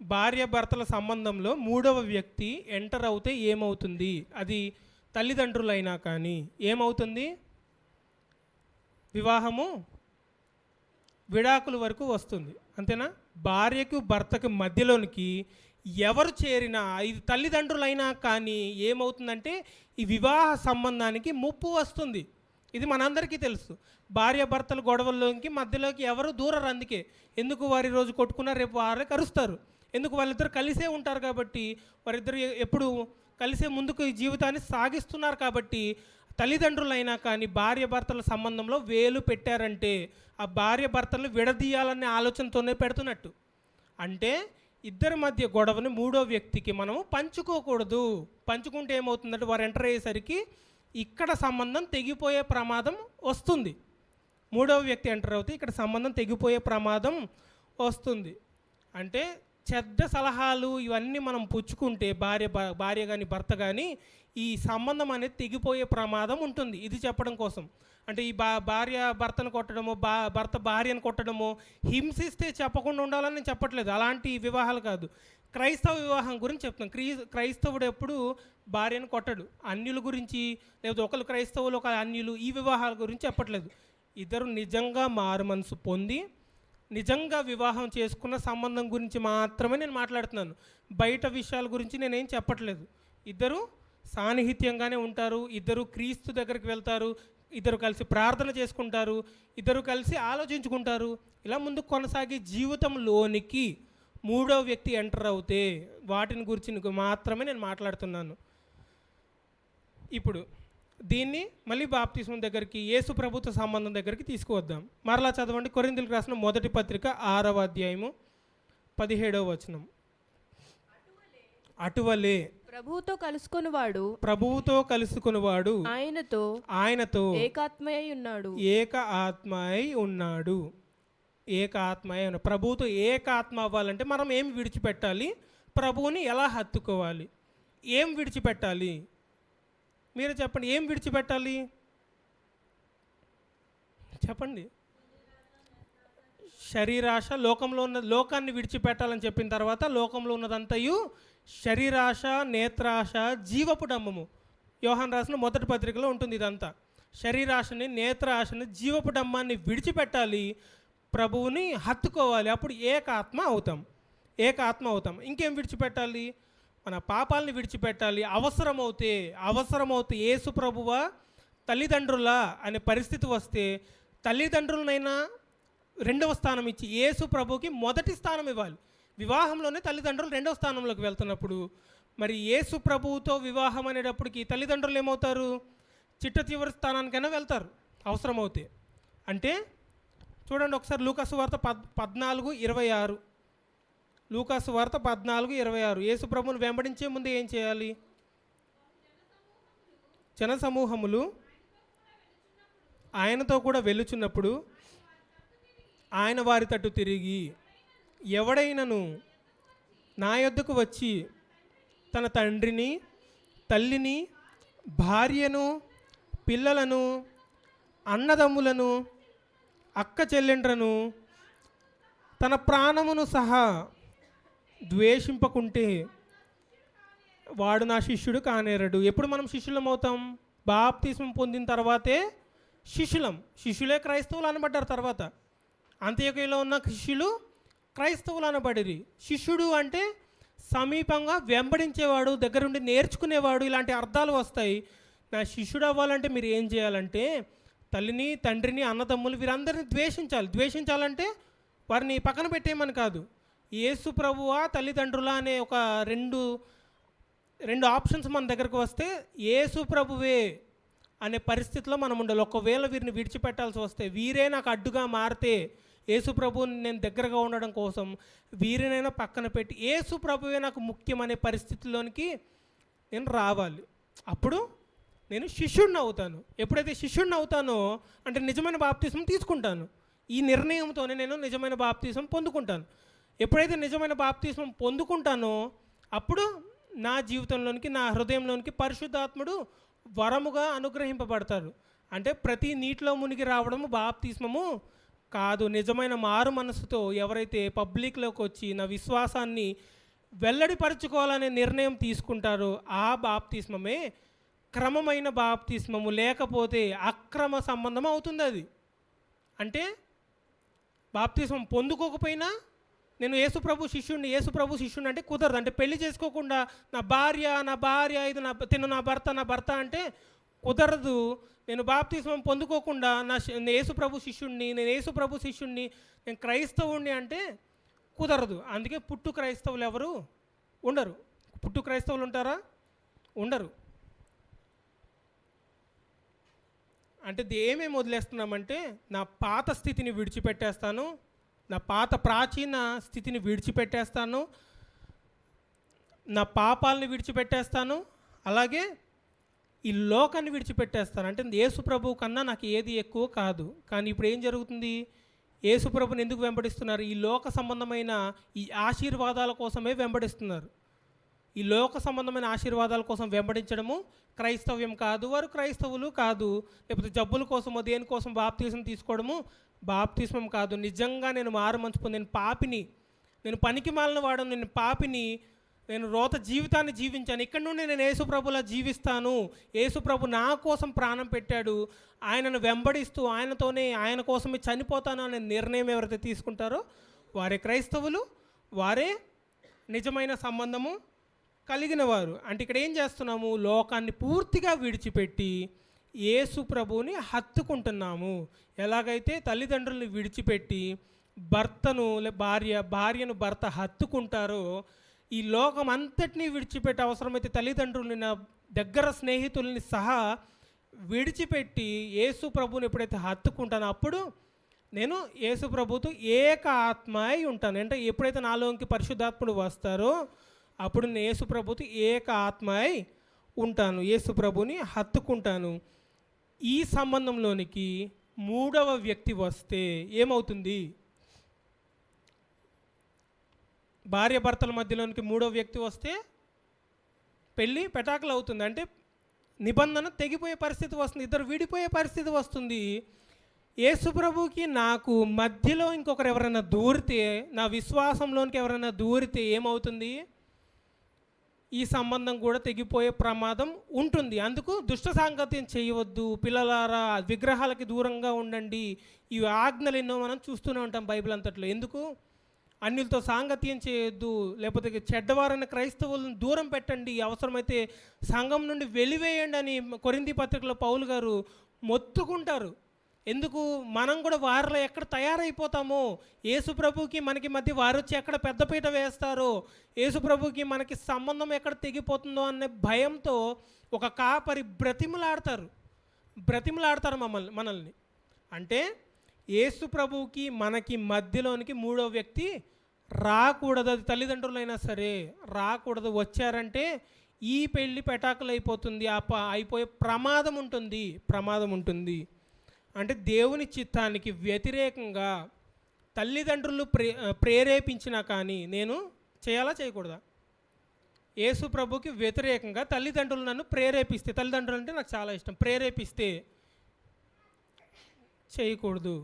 భార్య భర్తల సంబంధంలో మూడవ వ్యక్తి ఎంటర్ అవుతే ఏమవుతుంది? అది తల్లిదండ్రులైనా కానీ ఏమవుతుంది? వివాహము విడాకుల వరకు వస్తుంది. అంతేనా? భార్యకు భర్తకు మధ్యలోనికి ఎవరు చేరినా, ఇది తల్లిదండ్రులైనా కానీ ఏమవుతుందంటే ఈ వివాహ సంబంధానికి ముప్పు వస్తుంది. ఇది మనందరికీ తెలుసు. భార్య భర్తల గొడవల్లోకి మధ్యలోకి ఎవరు దూరరు. అందుకే ఎందుకు వారి రోజు కొట్టుకున్నారు, రేపు వారే కరుస్తారు. ఎందుకు? వాళ్ళిద్దరు కలిసే ఉంటారు కాబట్టి, వారిద్దరు ఎప్పుడు కలిసే ముందుకు ఈ జీవితాన్ని సాగిస్తున్నారు కాబట్టి. తల్లిదండ్రులైనా కానీ భార్య భర్తల సంబంధంలో వేలు పెట్టారంటే ఆ భార్య భర్తలను విడదీయాలనే ఆలోచనతోనే పెడుతున్నట్టు. అంటే ఇద్దరి మధ్య గొడవని మూడో వ్యక్తికి మనము పంచుకోకూడదు. పంచుకుంటే ఏమవుతుందంటే వారు ఎంటర్ అయ్యేసరికి ఇక్కడ సంబంధం తెగిపోయే ప్రమాదం వస్తుంది. మూడవ వ్యక్తి ఎంటర్ అవుతే ఇక్కడ సంబంధం తెగిపోయే ప్రమాదం వస్తుంది. అంటే చెడ్డ సలహాలు ఇవన్నీ మనం పుచ్చుకుంటే భార్య కానీ భర్త కానీ ఈ సంబంధం అనేది తెగిపోయే ప్రమాదం ఉంటుంది. ఇది చెప్పడం కోసం. అంటే ఈ భార్య భర్తను కొట్టడము, భర్త భార్యను కొట్టడము, హింసిస్తే చెప్పకుండా ఉండాలని నేను చెప్పట్లేదు. అలాంటి వివాహాలు కాదు. క్రైస్తవ వివాహం గురించి చెప్తాను. క్రైస్తవుడు ఎప్పుడు భార్యను కొట్టడు. అన్యుల గురించి, లేకపోతే ఒకరు క్రైస్తవులు ఒక అన్యులు, ఈ వివాహాల గురించి చెప్పట్లేదు. ఇద్దరు నిజంగా మారు మనసు పొంది నిజంగా వివాహం చేసుకున్న సంబంధం గురించి మాత్రమే నేను మాట్లాడుతున్నాను. బయట విషయాల గురించి నేనేం చెప్పట్లేదు. ఇద్దరు సాన్నిహిత్యంగానే ఉంటారు, ఇద్దరు క్రీస్తు దగ్గరికి వెళ్తారు, ఇద్దరు కలిసి ప్రార్థన చేసుకుంటారు, ఇద్దరు కలిసి ఆలోచించుకుంటారు. ఇలా ముందుకు కొనసాగే జీవితంలోనికి మూడో వ్యక్తి ఎంటర్ అవుతే వాటిని గురించి మాత్రమే నేను మాట్లాడుతున్నాను. ఇప్పుడు దీన్ని మళ్ళీ బాప్తిస్మం దగ్గరికి, యేసు ప్రభుత్వ సంబంధం దగ్గరికి తీసుకువద్దాం. మరలా చదవండి. కొరింథీయులకు రాసిన మొదటి పత్రిక 6వ అధ్యాయము 17వ వచనం. అటువలే ప్రభువుతో కలుసుకొనువాడు ఆయనతో ఏక ఆత్మై ఉన్నాడు. ప్రభువుతో ఏక ఆత్మ అవ్వాలంటే మనం ఏం విడిచిపెట్టాలి? ప్రభువుని ఎలా హత్తుకోవాలి? ఏం విడిచిపెట్టాలి? మీరు చెప్పండి. ఏం విడిచిపెట్టాలి చెప్పండి. శరీరాశ, లోకాన్ని విడిచిపెట్టాలని చెప్పిన తర్వాత లోకంలో ఉన్నదంతయు శరీరాశ, నేత్రాశ, జీవపు డమ్మము. యోహాను రాసిన మొదటి పత్రికలో ఉంటుంది ఇదంతా. శరీరాశని, నేత్రాశని, జీవపు డమ్మాన్ని విడిచిపెట్టాలి, ప్రభువుని హత్తుకోవాలి. అప్పుడు ఏకాత్మ అవుతాం. ఇంకేం విడిచిపెట్టాలి? మన పాపాలని విడిచిపెట్టాలి. అవసరమవుతే యేసు ప్రభువా తల్లిదండ్రులా అనే పరిస్థితి వస్తే తల్లిదండ్రులనైనా రెండవ స్థానం ఇచ్చి యేసు ప్రభుకి మొదటి స్థానం ఇవ్వాలి. వివాహంలోనే తల్లిదండ్రులు రెండవ స్థానంలోకి వెళ్తున్నప్పుడు మరి యేసు ప్రభువుతో వివాహం అనేటప్పటికి తల్లిదండ్రులు ఏమవుతారు? చిట్ట చివరి స్థానానికైనా వెళ్తారు అవసరమవుతే. అంటే చూడండి ఒకసారి లూకాసు వార్త 14:26. లూకాసు వార్త 14:26. యేసు ప్రభువుని వెంబడించే ముందు ఏం చేయాలి? జనసమూహములు ఆయనతో కూడా వెళ్ళుచున్నప్పుడు ఆయన వారి తట్టు తిరిగి, ఎవడైనను నా యొద్దకు వచ్చి తన తండ్రిని, తల్లిని, భార్యను, పిల్లలను, అన్నదమ్ములను, అక్క చెల్లెండ్రను, తన ప్రాణమును సహా ద్వేషింపకుంటే వాడు నా శిష్యుడు కానేరడు. ఎప్పుడు మనం శిష్యులం అవుతాం? బాప్తిస్మం పొందిన తర్వాతే శిష్యులే క్రైస్తవులు అనబడ్డారు. తర్వాత అంత్యోక్యలో ఉన్న శిష్యులు క్రైస్తవులు అనబడిరి. శిష్యుడు అంటే సమీపంగా వెంబడించేవాడు, దగ్గరుండి నేర్చుకునేవాడు, ఇలాంటి అర్థాలు వస్తాయి. నా శిష్యుడు అవ్వాలంటే మీరు ఏం చేయాలంటే తల్లిని, తండ్రిని, అన్నదమ్ములు వీరందరినీ ద్వేషించాలంటే వారిని పక్కన పెట్టేయమని కాదు. యేసు ప్రభువా తల్లిదండ్రుల అనే ఒక రెండు ఆప్షన్స్ మన దగ్గరకు వస్తే యేసు ప్రభువే అనే పరిస్థితిలో మనం ఉండాలి. ఒకవేళ వీరిని విడిచిపెట్టాల్సి వస్తే, వీరే నాకు అడ్డుగా మారితే యేసు ప్రభువుని నేను దగ్గరగా ఉండడం కోసం వీరినైనా పక్కన పెట్టి యేసు ప్రభువే నాకు ముఖ్యమనే పరిస్థితిలోనికి నేను రావాలి. అప్పుడు నేను శిష్యుడిని అవుతాను. ఎప్పుడైతే శిష్యుడిని అవుతానో అంటే నిజమైన బాప్తిస్మం తీసుకుంటాను. ఈ నిర్ణయంతోనే నేను నిజమైన బాప్తిస్మం పొందుకుంటాను. ఎప్పుడైతే నిజమైన బాప్తిస్మం పొందుకుంటానో అప్పుడు నా జీవితంలోనికి, నా హృదయంలోనికి పరిశుద్ధాత్ముడు వరముగా అనుగ్రహింపబడతాడు. అంటే ప్రతి నీటిలో మునిగి రావడము బాప్తిస్మము కాదు. నిజమైన మారు మనసుతో ఎవరైతే పబ్లిక్లోకి వచ్చి నా విశ్వాసాన్ని వెల్లడిపరచుకోవాలనే నిర్ణయం తీసుకుంటారో ఆ బాప్తిస్మమే క్రమమైన బాప్తిస్మము, లేకపోతే అక్రమ సంబంధం అవుతుంది. అది అంటే బాప్తిస్మం పొందుకోకపోయినా నేను యేసు ప్రభు శిష్యుడిని అంటే కుదరదు. అంటే పెళ్లి చేసుకోకుండా నా భార్య ఇది నా భర్త అంటే కుదరదు. నేను బాప్తిస్మం పొందుకోకుండా నేను యేసు ప్రభు శిష్యుడిని, నేను క్రైస్తవుడిని అంటే కుదరదు. అందుకే పుట్టు క్రైస్తవులు ఎవరు ఉండరు. పుట్టు క్రైస్తవులు ఉంటారా? ఉండరు. అంటే ఏమేమి వదిలేస్తున్నామంటే నా పాత స్థితిని విడిచిపెట్టేస్తాను, నా ప్రాచీన స్థితిని విడిచిపెట్టేస్తాను, నా పాపాలని విడిచిపెట్టేస్తాను, అలాగే ఈ లోకాన్ని విడిచిపెట్టేస్తాను. అంటే యేసు ప్రభువు కన్నా నాకు ఏది ఎక్కువ కాదు. కానీ ఇప్పుడు ఏం జరుగుతుంది? యేసు ప్రభుని ఎందుకు వెంబడిస్తున్నారు? ఈ లోక సంబంధమైన ఈ ఆశీర్వాదాల కోసమే వెంబడిస్తున్నారు. ఈ లోక సంబంధమైన ఆశీర్వాదాల కోసం వెంబడించడము క్రైస్తవ్యం కాదు. వారు క్రైస్తవులు కాదు. లేకపోతే జబ్బుల కోసమో దేనికోసం బాప్తిస్మం తీసుకోవడము బాప్తిస్మం కాదు. నిజంగా నేను మారు మనసు పొంది, నేను పాపిని, నేను పనికి మాలిన వాడను, నేను పాపిని, నేను రోత జీవితాన్ని జీవించాను, ఇక్కడ నుండి నేను యేసు ప్రభులా జీవిస్తాను, యేసు ప్రభు నా కోసం ప్రాణం పెట్టాడు, ఆయనను వెంబడిస్తూ ఆయన కోసమే చనిపోతాను అనే నిర్ణయం ఎవరైతే తీసుకుంటారో వారే క్రైస్తవులు, వారే నిజమైన సంబంధము కలిగిన వారు. అంటే ఇక్కడ ఏం చేస్తున్నాము? లోకాన్ని పూర్తిగా విడిచిపెట్టి యేసు ప్రభువుని హత్తుకుంటున్నాము. ఎలాగైతే తల్లిదండ్రులను విడిచిపెట్టి భార్యను భర్త హత్తుకుంటారో ఈ లోకం అంతటినీ విడిచిపెట్టి అవసరమైతే తల్లిదండ్రులని, నా దగ్గర స్నేహితుల్ని సహా విడిచిపెట్టి యేసు ప్రభువుని ఎప్పుడైతే హత్తుకుంటానో అప్పుడు నేను యేసు ప్రభుతో ఏక ఆత్మ అయి ఉంటాను. అంటే ఎప్పుడైతే నాలోకి పరిశుద్ధాత్ముడు వస్తారో అప్పుడు నేను యేసు ప్రభుతో ఏక ఆత్మ అయి ఉంటాను, యేసు ప్రభుని హత్తుకుంటాను. ఈ సంబంధంలోనికి మూడవ వ్యక్తి వస్తే ఏమవుతుంది? భార్య భర్తల మధ్యలోనికి మూడవ వ్యక్తి వస్తే పెళ్ళి పెటాకులు అవుతుంది. అంటే నిబంధన తెగిపోయే పరిస్థితి వస్తుంది, ఇద్దరు విడిపోయే పరిస్థితి వస్తుంది. యేసు ప్రభుకి నాకు మధ్యలో ఇంకొకరు ఎవరైనా దూరితే, నా విశ్వాసంలోనికి ఎవరైనా దూరితే ఏమవుతుంది? ఈ సంబంధం కూడా తెగిపోయే ప్రమాదం ఉంటుంది. అందుకు దుష్ట సాంగత్యం చేయవద్దు, పిల్లలారా విగ్రహాలకి దూరంగా ఉండండి, ఈ ఆజ్ఞలు ఎన్నో మనం చూస్తూనే ఉంటాం బైబిల్ అంతట్లో. ఎందుకు? అన్యులతో సాంగత్యం చేయొద్దు, లేకపోతే చెడ్డవారైన క్రైస్తవులను దూరం పెట్టండి, అవసరమైతే సంఘం నుండి వెలివేయండి అని కొరింథీ పత్రికలో పౌలు గారు మొత్తుకుంటారు. ఎందుకు? మనం కూడా వారిలో ఎక్కడ తయారైపోతామో, యేసు ప్రభుకి మనకి మధ్య వారు వచ్చి ఎక్కడ పెద్దపీట వేస్తారో, యేసు ప్రభుకి మనకి సంబంధం ఎక్కడ తెగిపోతుందో అనే భయంతో ఒక కాపరి బ్రతిమలాడతారు మనల్ని. అంటే యేసు ప్రభువుకి మనకి మధ్యలోనికి మూడో వ్యక్తి రాకూడదు. అది తల్లిదండ్రులైనా సరే రాకూడదు. వచ్చారంటే ఈ పెళ్ళి పెటాకులు అయిపోతుంది, అయిపోయే ప్రమాదం ఉంటుంది. అంటే దేవుని చిత్తానికి వ్యతిరేకంగా తల్లిదండ్రులు ప్రేరేపించినా కానీ నేను చేయాలా చేయకూడదా? యేసు ప్రభుకి వ్యతిరేకంగా తల్లిదండ్రులు నన్ను ప్రేరేపిస్తే, తల్లిదండ్రులు అంటే నాకు చాలా ఇష్టం, ప్రేరేపిస్తే చేయకూడదు.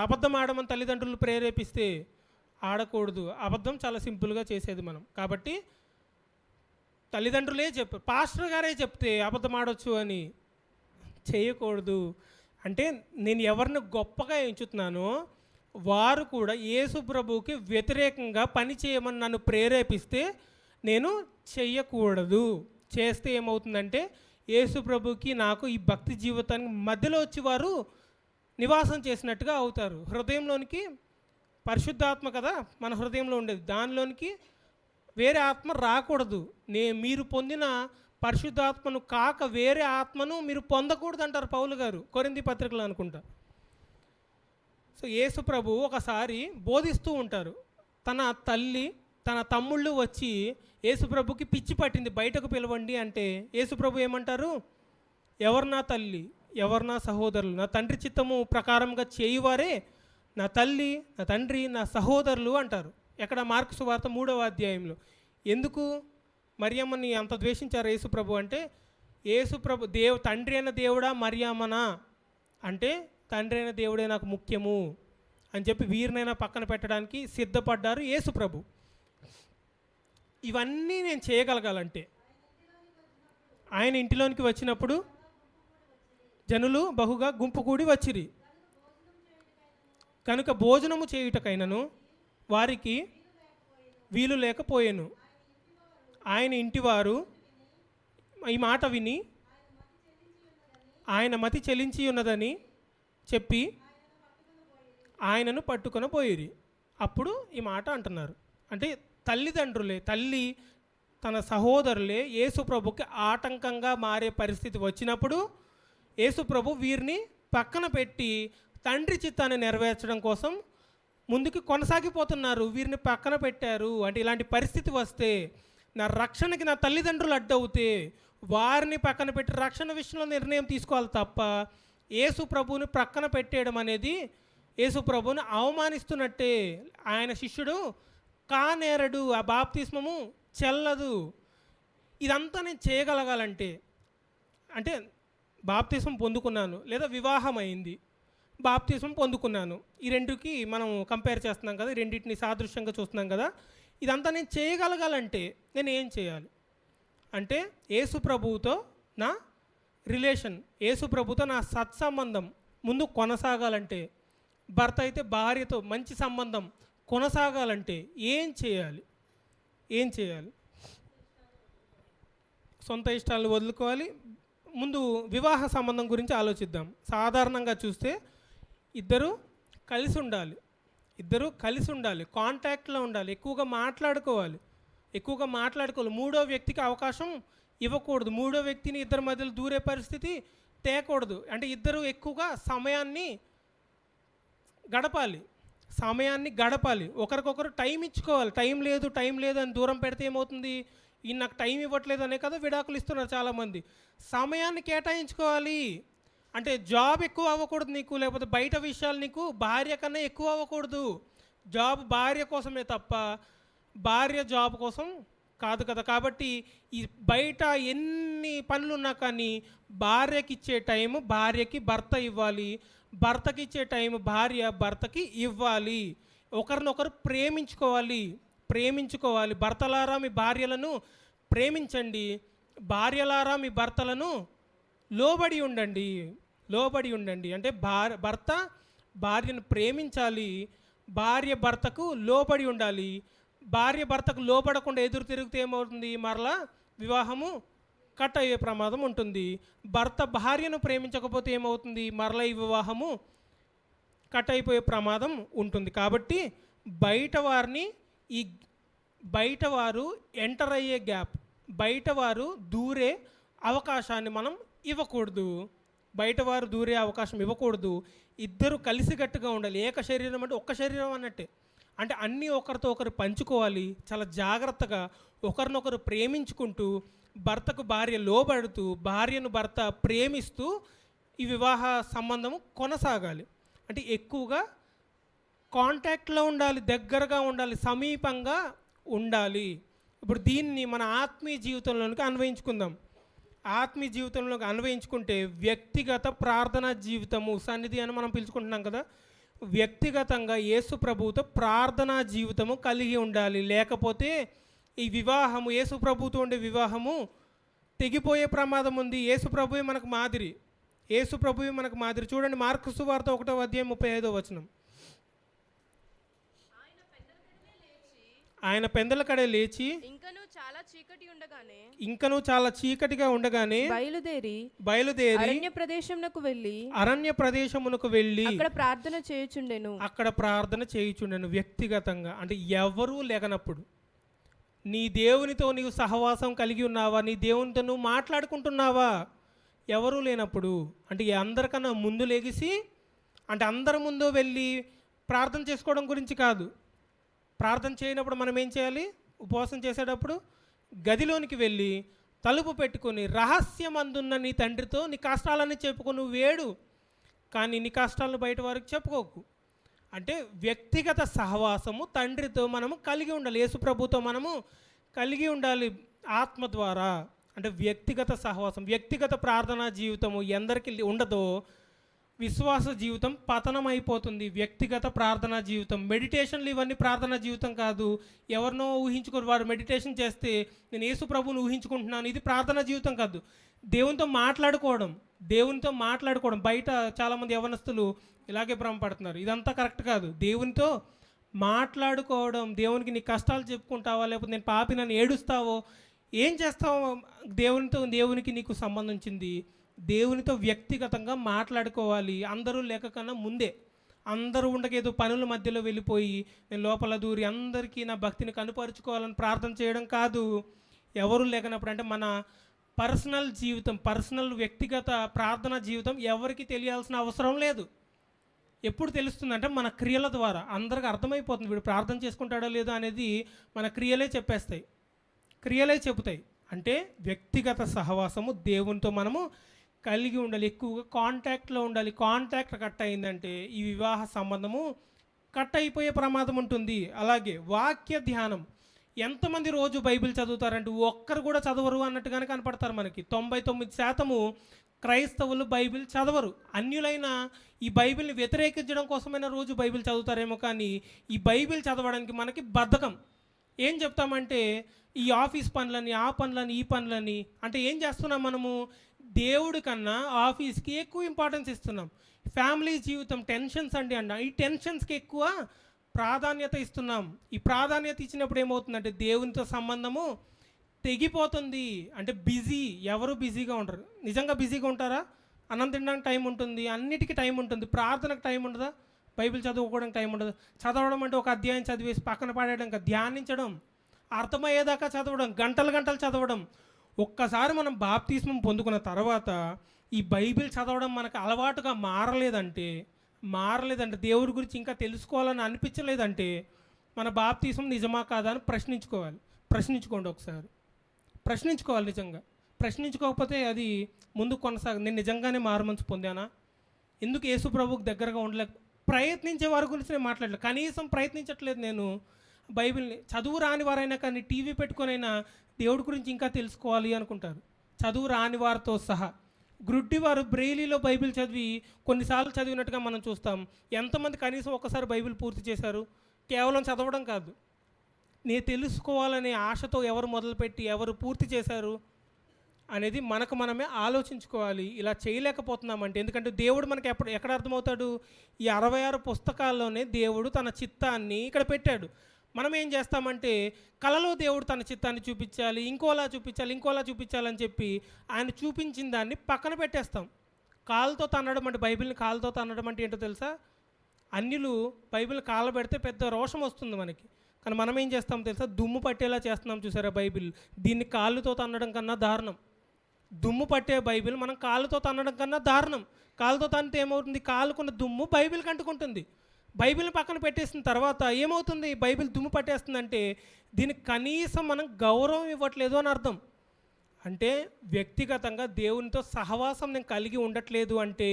అబద్ధం ఆడమని తల్లిదండ్రులు ప్రేరేపిస్తే ఆడకూడదు. అబద్ధం చాలా సింపుల్గా చేసేది మనం. కాబట్టి తల్లిదండ్రులే చెప్పారు, పాస్టర్ గారే చెప్తే అబద్ధం ఆడొచ్చు అని చేయకూడదు. అంటే నేను ఎవరిని గొప్పగా ఎంచుతున్నానో వారు కూడా యేసు ప్రభువుకి వ్యతిరేకంగా పని చేయమని నన్ను ప్రేరేపిస్తే నేను చెయ్యకూడదు. చేస్తే ఏమవుతుందంటే యేసు ప్రభువుకి నాకు ఈ భక్తి జీవితానికి మధ్యలో వచ్చి వారు నివాసం చేసినట్టుగా అవుతారు. హృదయంలోనికి పరిశుద్ధాత్మ కదా మన హృదయంలో ఉండేది, దానిలోనికి వేరే ఆత్మ రాకూడదు. మీరు పొందిన పరిశుద్ధాత్మను కాక వేరే ఆత్మను మీరు పొందకూడదు అంటారు పౌలు గారు కొరింథీ పత్రికలో అనుకుంటా. సో యేసు ప్రభు ఒకసారి బోధిస్తూ ఉంటారు. తన తల్లి తన తమ్ముళ్ళు వచ్చి యేసు ప్రభుకి పిచ్చి పట్టింది, బయటకు పిలవండి అంటే యేసు ప్రభు ఏమంటారు? ఎవరు నా తల్లి, ఎవరు నా సహోదరులు, నా తండ్రి చిత్తము ప్రకారంగా చేయువారే నా తల్లి, నా తండ్రి, నా సహోదరులు అంటారు. ఎక్కడ? మార్కు సువార్త 3వ అధ్యాయంలో. ఎందుకు మరియమ్మని అంత ద్వేషించారు యేసు ప్రభు అంటే, యేసు ప్రభు తండ్రి అయిన దేవుడా మరియమ్మనా అంటే, తండ్రి అయిన దేవుడే నాకు ముఖ్యము అని చెప్పి వీరినైనా పక్కన పెట్టడానికి సిద్ధపడ్డారు యేసు ప్రభు. ఇవన్నీ నేను చేయగలగాలంటే, ఆయన ఇంటిలోనికి వచ్చినప్పుడు జనులు బహుగా గుంపు కూడి వచ్చిరి కనుక భోజనము చేయుటకైనను వారికి వీలు లేకపోయెను. ఆయన ఇంటివారు ఈ మాట విని ఆయన మతి చెలించి ఉన్నదని చెప్పి ఆయనను పట్టుకొని పోయిరి. అప్పుడు ఈ మాట అంటున్నారు. అంటే తల్లిదండ్రులే, తల్లి తన సహోదరులే యేసు ప్రభుకి ఆటంకంగా మారే పరిస్థితి వచ్చినప్పుడు యేసు ప్రభు వీరిని పక్కన పెట్టి తండ్రి చిత్తాన్ని నెరవేర్చడం కోసం ముందుకు కొనసాగిపోతున్నారు. వీరిని పక్కన పెట్టారు. అంటే ఇలాంటి పరిస్థితి వస్తే, నా రక్షణకి నా తల్లిదండ్రులు అడ్డవుతే వారిని పక్కన పెట్టి రక్షణ విషయంలో నిర్ణయం తీసుకోవాలి తప్ప యేసు ప్రభువుని పక్కన పెట్టేయడం అనేది యేసు ప్రభువుని అవమానిస్తున్నట్టే. ఆయన శిష్యుడు కానేరడు, ఆ బాప్తిస్మము చెల్లదు. ఇదంతా నేను చేయగలగాలంటే, అంటే బాప్తిస్మం పొందుకున్నాను లేదా వివాహం అయింది, బాప్తిస్మం పొందుకున్నాను, ఈ రెండుకి మనం కంపేర్ చేస్తున్నాం కదా, ఈ రెండింటిని సాదృశ్యంగా చూస్తున్నాం కదా. ఇదంతా నేను చేయగలగాలంటే నేను ఏం చేయాలి అంటే, యేసు ప్రభువుతో నా రిలేషన్, యేసు ప్రభుతో నా సత్సంబంధం ముందు కొనసాగాలంటే, భర్త అయితే భార్యతో మంచి సంబంధం కొనసాగాలంటే ఏం చేయాలి? సొంత ఇష్టాలను వదులుకోవాలి. ముందు వివాహ సంబంధం గురించి ఆలోచిద్దాం. సాధారణంగా చూస్తే ఇద్దరు కలిసి ఉండాలి, కాంటాక్ట్లో ఉండాలి, ఎక్కువగా మాట్లాడుకోవాలి. మూడో వ్యక్తికి అవకాశం ఇవ్వకూడదు. మూడో వ్యక్తిని ఇద్దరి మధ్యలో దూరే పరిస్థితి తేకూడదు. అంటే ఇద్దరు ఎక్కువగా సమయాన్ని గడపాలి, ఒకరికొకరు టైం ఇచ్చుకోవాలి. టైం లేదు అని దూరం పెడితే ఏమవుతుంది? ఈయన నాకు టైం ఇవ్వట్లేదు అనే కదా విడాకులు ఇస్తున్నారు చాలామంది. సమయాన్ని కేటాయించుకోవాలి. అంటే జాబ్ ఎక్కువ అవ్వకూడదు నీకు, లేకపోతే బయట విషయాలు నీకు భార్య కన్నా ఎక్కువ అవ్వకూడదు. జాబ్ భార్య కోసమే తప్ప భార్య జాబ్ కోసం కాదు కదా. కాబట్టి ఈ బయట ఎన్ని పనులున్నా కానీ భార్యకి ఇచ్చే టైము భార్యకి భర్త ఇవ్వాలి, భర్తకి ఇచ్చే టైం భార్య భర్తకి ఇవ్వాలి. ఒకరినొకరు ప్రేమించుకోవాలి. భర్తలారా మీ భార్యలను ప్రేమించండి, భార్యలారా మీ భర్తలను లోబడి ఉండండి. లోబడి ఉండండి అంటే భర్త భార్యను ప్రేమించాలి, భార్య భర్తకు లోబడి ఉండాలి. భార్య భర్తకు లోబడకుండా ఎదురు తిరిగితే ఏమవుతుంది, మరలా వివాహము కట్ అయ్యే ప్రమాదం ఉంటుంది. భర్త భార్యను ప్రేమించకపోతే ఏమవుతుంది, మరలా ఈ వివాహము కట్ అయిపోయే ప్రమాదం ఉంటుంది. కాబట్టి బయటవారు ఎంటర్ అయ్యే గ్యాప్, బయటవారు దూరే అవకాశాన్ని మనం ఇవ్వకూడదు. బయటవారు దూరే అవకాశం ఇవ్వకూడదు. ఇద్దరు కలిసికట్టుగా ఉండాలి. ఏక శరీరం అంటే ఒక్క శరీరం అన్నట్టే. అంటే అన్నీ ఒకరితో ఒకరు పంచుకోవాలి. చాలా జాగ్రత్తగా ఒకరినొకరు ప్రేమించుకుంటూ, భర్తకు భార్య లోబడుతూ, భార్యను భర్త ప్రేమిస్తూ ఈ వివాహ సంబంధము కొనసాగాలి. అంటే ఎక్కువగా కాంటాక్ట్లో ఉండాలి, దగ్గరగా ఉండాలి, సమీపంగా ఉండాలి. ఇప్పుడు దీన్ని మన ఆత్మీయ జీవితంలోనికి అన్వయించుకుందాం. ఆత్మీయ జీవితంలోకి అన్వయించుకుంటే వ్యక్తిగత ప్రార్థనా జీవితము, సన్నిధి అని మనం పిలుచుకుంటున్నాం కదా. వ్యక్తిగతంగా యేసు ప్రభువుతో ప్రార్థనా జీవితము కలిగి ఉండాలి. లేకపోతే ఈ వివాహము, యేసు ప్రభువుతో ఉండే వివాహము తెగిపోయే ప్రమాదం ఉంది. యేసు ప్రభువే మనకు మాదిరి. యేసు ప్రభువే మనకు మాదిరి. చూడండి, మార్కు సువార్త 1:35 ఆయన పెందల కడే లేచి ఇంకను చాలా చీకటిగా ఉండగానే బయలుదేరి అరణ్య ప్రదేశమునకు వెళ్ళి అక్కడ ప్రార్థన చేయుచుండెను. వ్యక్తిగతంగా అంటే ఎవరూ లేకనప్పుడు, నీ దేవునితో నీవు సహవాసం కలిగి ఉన్నావా, నీ దేవునితో నువ్వు మాట్లాడుకుంటున్నావా, ఎవరూ లేనప్పుడు, అంటే అందరికన్నా ముందు లెగిసి, అంటే అందరి ముందు వెళ్ళి ప్రార్థన చేసుకోవడం గురించి కాదు. ప్రార్థన చేయనప్పుడు మనం ఏం చేయాలి, ఉపవాసం చేసేటప్పుడు గదిలోనికి వెళ్ళి తలుపు పెట్టుకొని రహస్యమందున్న నీ తండ్రితో నీ కష్టాలన్నీ చెప్పుకో, నువ్వు వేడు, కానీ నీ కష్టాలను బయట వారికి చెప్పుకోకు. అంటే వ్యక్తిగత సహవాసము తండ్రితో మనము కలిగి ఉండాలి. యేసు ప్రభుతో మనము కలిగి ఉండాలి ఆత్మ ద్వారా. అంటే వ్యక్తిగత సహవాసం, వ్యక్తిగత ప్రార్థనా జీవితము ఎందరికి ఉండదో విశ్వాస జీవితం పతనం అయిపోతుంది. వ్యక్తిగత ప్రార్థనా జీవితం, మెడిటేషన్లు ఇవన్నీ ప్రార్థనా జీవితం కాదు. ఎవరినో ఊహించుకొని వారు మెడిటేషన్ చేస్తే నేను యేసు ప్రభువుని ఊహించుకుంటున్నాను, ఇది ప్రార్థనా జీవితం కాదు. దేవునితో మాట్లాడుకోవడం. బయట చాలామంది యవనస్తులు ఇలాగే భ్రమపడుతున్నారు. ఇదంతా కరెక్ట్ కాదు. దేవునితో మాట్లాడుకోవడం, దేవునికి నీ కష్టాలు చెప్పుకుంటావా, లేకపోతే నేను పాపి నన్ను ఏడుస్తావో, ఏం చేస్తావో, దేవునికి నీకు సంబంధించింది. దేవునితో వ్యక్తిగతంగా మాట్లాడుకోవాలి. అందరూ లేకకన్నా ముందే, అందరూ ఉండకేదో పనుల మధ్యలో వెళ్ళిపోయి నేను లోపల దూరి అందరికీ నా భక్తిని కనుపరుచుకోవాలని ప్రార్థన చేయడం కాదు. ఎవరు లేకనప్పుడు అంటే మన పర్సనల్ వ్యక్తిగత ప్రార్థనా జీవితం ఎవరికి తెలియాల్సిన అవసరం లేదు. ఎప్పుడు తెలుస్తుందంటే మన క్రియల ద్వారా అందరికి అర్థమైపోతుంది, వీడు ప్రార్థన చేసుకుంటాడో లేదో అనేది మన క్రియలే చెబుతాయి. అంటే వ్యక్తిగత సహవాసము దేవునితో మనము కలిగి ఉండాలి. ఎక్కువగా కాంటాక్ట్లో ఉండాలి. కాంటాక్ట్ కట్ అయిందంటే ఈ వివాహ సంబంధము కట్ అయిపోయే ప్రమాదం ఉంటుంది. అలాగే వాక్య ధ్యానం. ఎంతమంది రోజు బైబిల్ చదువుతారంటే ఒక్కరు కూడా చదవరు అన్నట్టుగానే కనపడతారు మనకి. 99% క్రైస్తవులు బైబిల్ చదవరు. అన్యులైన ఈ బైబిల్ని వ్యతిరేకించడం కోసమైనా రోజు బైబిల్ చదువుతారేమో, కానీ ఈ బైబిల్ చదవడానికి మనకి బద్ధకం. ఏం చెప్తామంటే ఈ ఆఫీస్ పనులని, ఆ పనులని, ఈ పనులని, అంటే ఏం చేస్తున్నాం మనము, దేవుడి కన్నా ఆఫీస్కి ఎక్కువ ఇంపార్టెన్స్ ఇస్తున్నాం. ఫ్యామిలీ జీవితం టెన్షన్స్ ఈ టెన్షన్స్కి ఎక్కువ ప్రాధాన్యత ఇస్తున్నాం. ఈ ప్రాధాన్యత ఇచ్చినప్పుడు ఏమవుతుందంటే దేవునితో సంబంధము తెగిపోతుంది. అంటే ఎవరు బిజీగా ఉండరు. నిజంగా బిజీగా ఉంటారా? అన్నం తినడానికి టైం ఉంటుంది, అన్నిటికీ టైం ఉంటుంది, ప్రార్థనకు టైం ఉండదా? బైబిల్ చదువుకోవడానికి టైం ఉండదు. చదవడం అంటే ఒక అధ్యాయం చదివేసి పక్కన పడేయడం, ధ్యానించడం, అర్థమయ్యేదాకా చదవడం, గంటలు చదవడం. ఒక్కసారి మనం బాప్తిస్మం పొందుకున్న తర్వాత ఈ బైబిల్ చదవడం మనకు అలవాటుగా మారలేదంటే, దేవుడి గురించి ఇంకా తెలుసుకోవాలని అనిపించలేదంటే మన బాప్తిస్మం నిజమా కాదా అని ప్రశ్నించుకోండి ఒకసారి. నిజంగా ప్రశ్నించుకోకపోతే అది ముందుకు కొనసాగదు. నేను నిజంగానే మారుమనసు పొందానా? ఎందుకు యేసు ప్రభువుకి దగ్గరగా ఉండలేక? ప్రయత్నించే వారి గురించి నేను మాట్లాడలేదు. కనీసం ప్రయత్నించట్లేదు. నేను బైబిల్ని చదువు రాని వారైనా కానీ టీవీ పెట్టుకొనైనా దేవుడి గురించి ఇంకా తెలుసుకోవాలి అనుకుంటారు. చదువు రాని వారితో సహా. గ్రుడ్డివారు బ్రెయిలీలో బైబిల్ చదివి కొన్నిసార్లు చదివినట్టుగా మనం చూస్తాం. ఎంతమంది కనీసం ఒకసారి బైబిల్ పూర్తి చేశారు? కేవలం చదవడం కాదు, నేను తెలుసుకోవాలనే ఆశతో ఎవరు మొదలుపెట్టి ఎవరు పూర్తి చేశారు అనేది మనకు మనమే ఆలోచించుకోవాలి. ఇలా చేయలేకపోతున్నామంటే ఎందుకంటే దేవుడు మనకి ఎక్కడ అర్థమవుతాడు? ఈ 66 పుస్తకాల్లోనే దేవుడు తన చిత్తాన్ని ఇక్కడ పెట్టాడు. మనం ఏం చేస్తామంటే కలలో దేవుడు తన చిత్తాన్ని చూపించాలి, ఇంకోలా చూపించాలి, ఇంకోలా చూపించాలని చెప్పి ఆయన చూపించిన దాన్ని పక్కన పెట్టేస్తాం. కాలుతో తన్నడం అంటే, బైబిల్ని కాలుతో తన్నడం అంటే ఏంటో తెలుసా? అన్యులు బైబిల్ కాళ్ళ పెడితే పెద్ద రోషం వస్తుంది మనకి. కానీ మనం ఏం చేస్తాం తెలుసా? దుమ్ము పట్టేలా చేస్తున్నాం. చూసారా బైబిల్? దీన్ని కాళ్ళతో తన్నడం కన్నా దారుణం. దుమ్ము పట్టే బైబిల్ మనం కాళ్ళతో తన్నడం కన్నా దారుణం. కాళ్ళతో తన్నితే ఏమవుతుంది? కాలుకున్న దుమ్ము బైబిల్కి అంటుకుంటుంది. బైబిల్ని పక్కన పెట్టేసిన తర్వాత ఏమవుతుంది? బైబిల్ దుమ్ము పట్టేస్తుందంటే దీనికి కనీసం మనం గౌరవం ఇవ్వట్లేదు అని అర్థం. అంటే వ్యక్తిగతంగా దేవునితో సహవాసం నేను కలిగి ఉండట్లేదు అంటే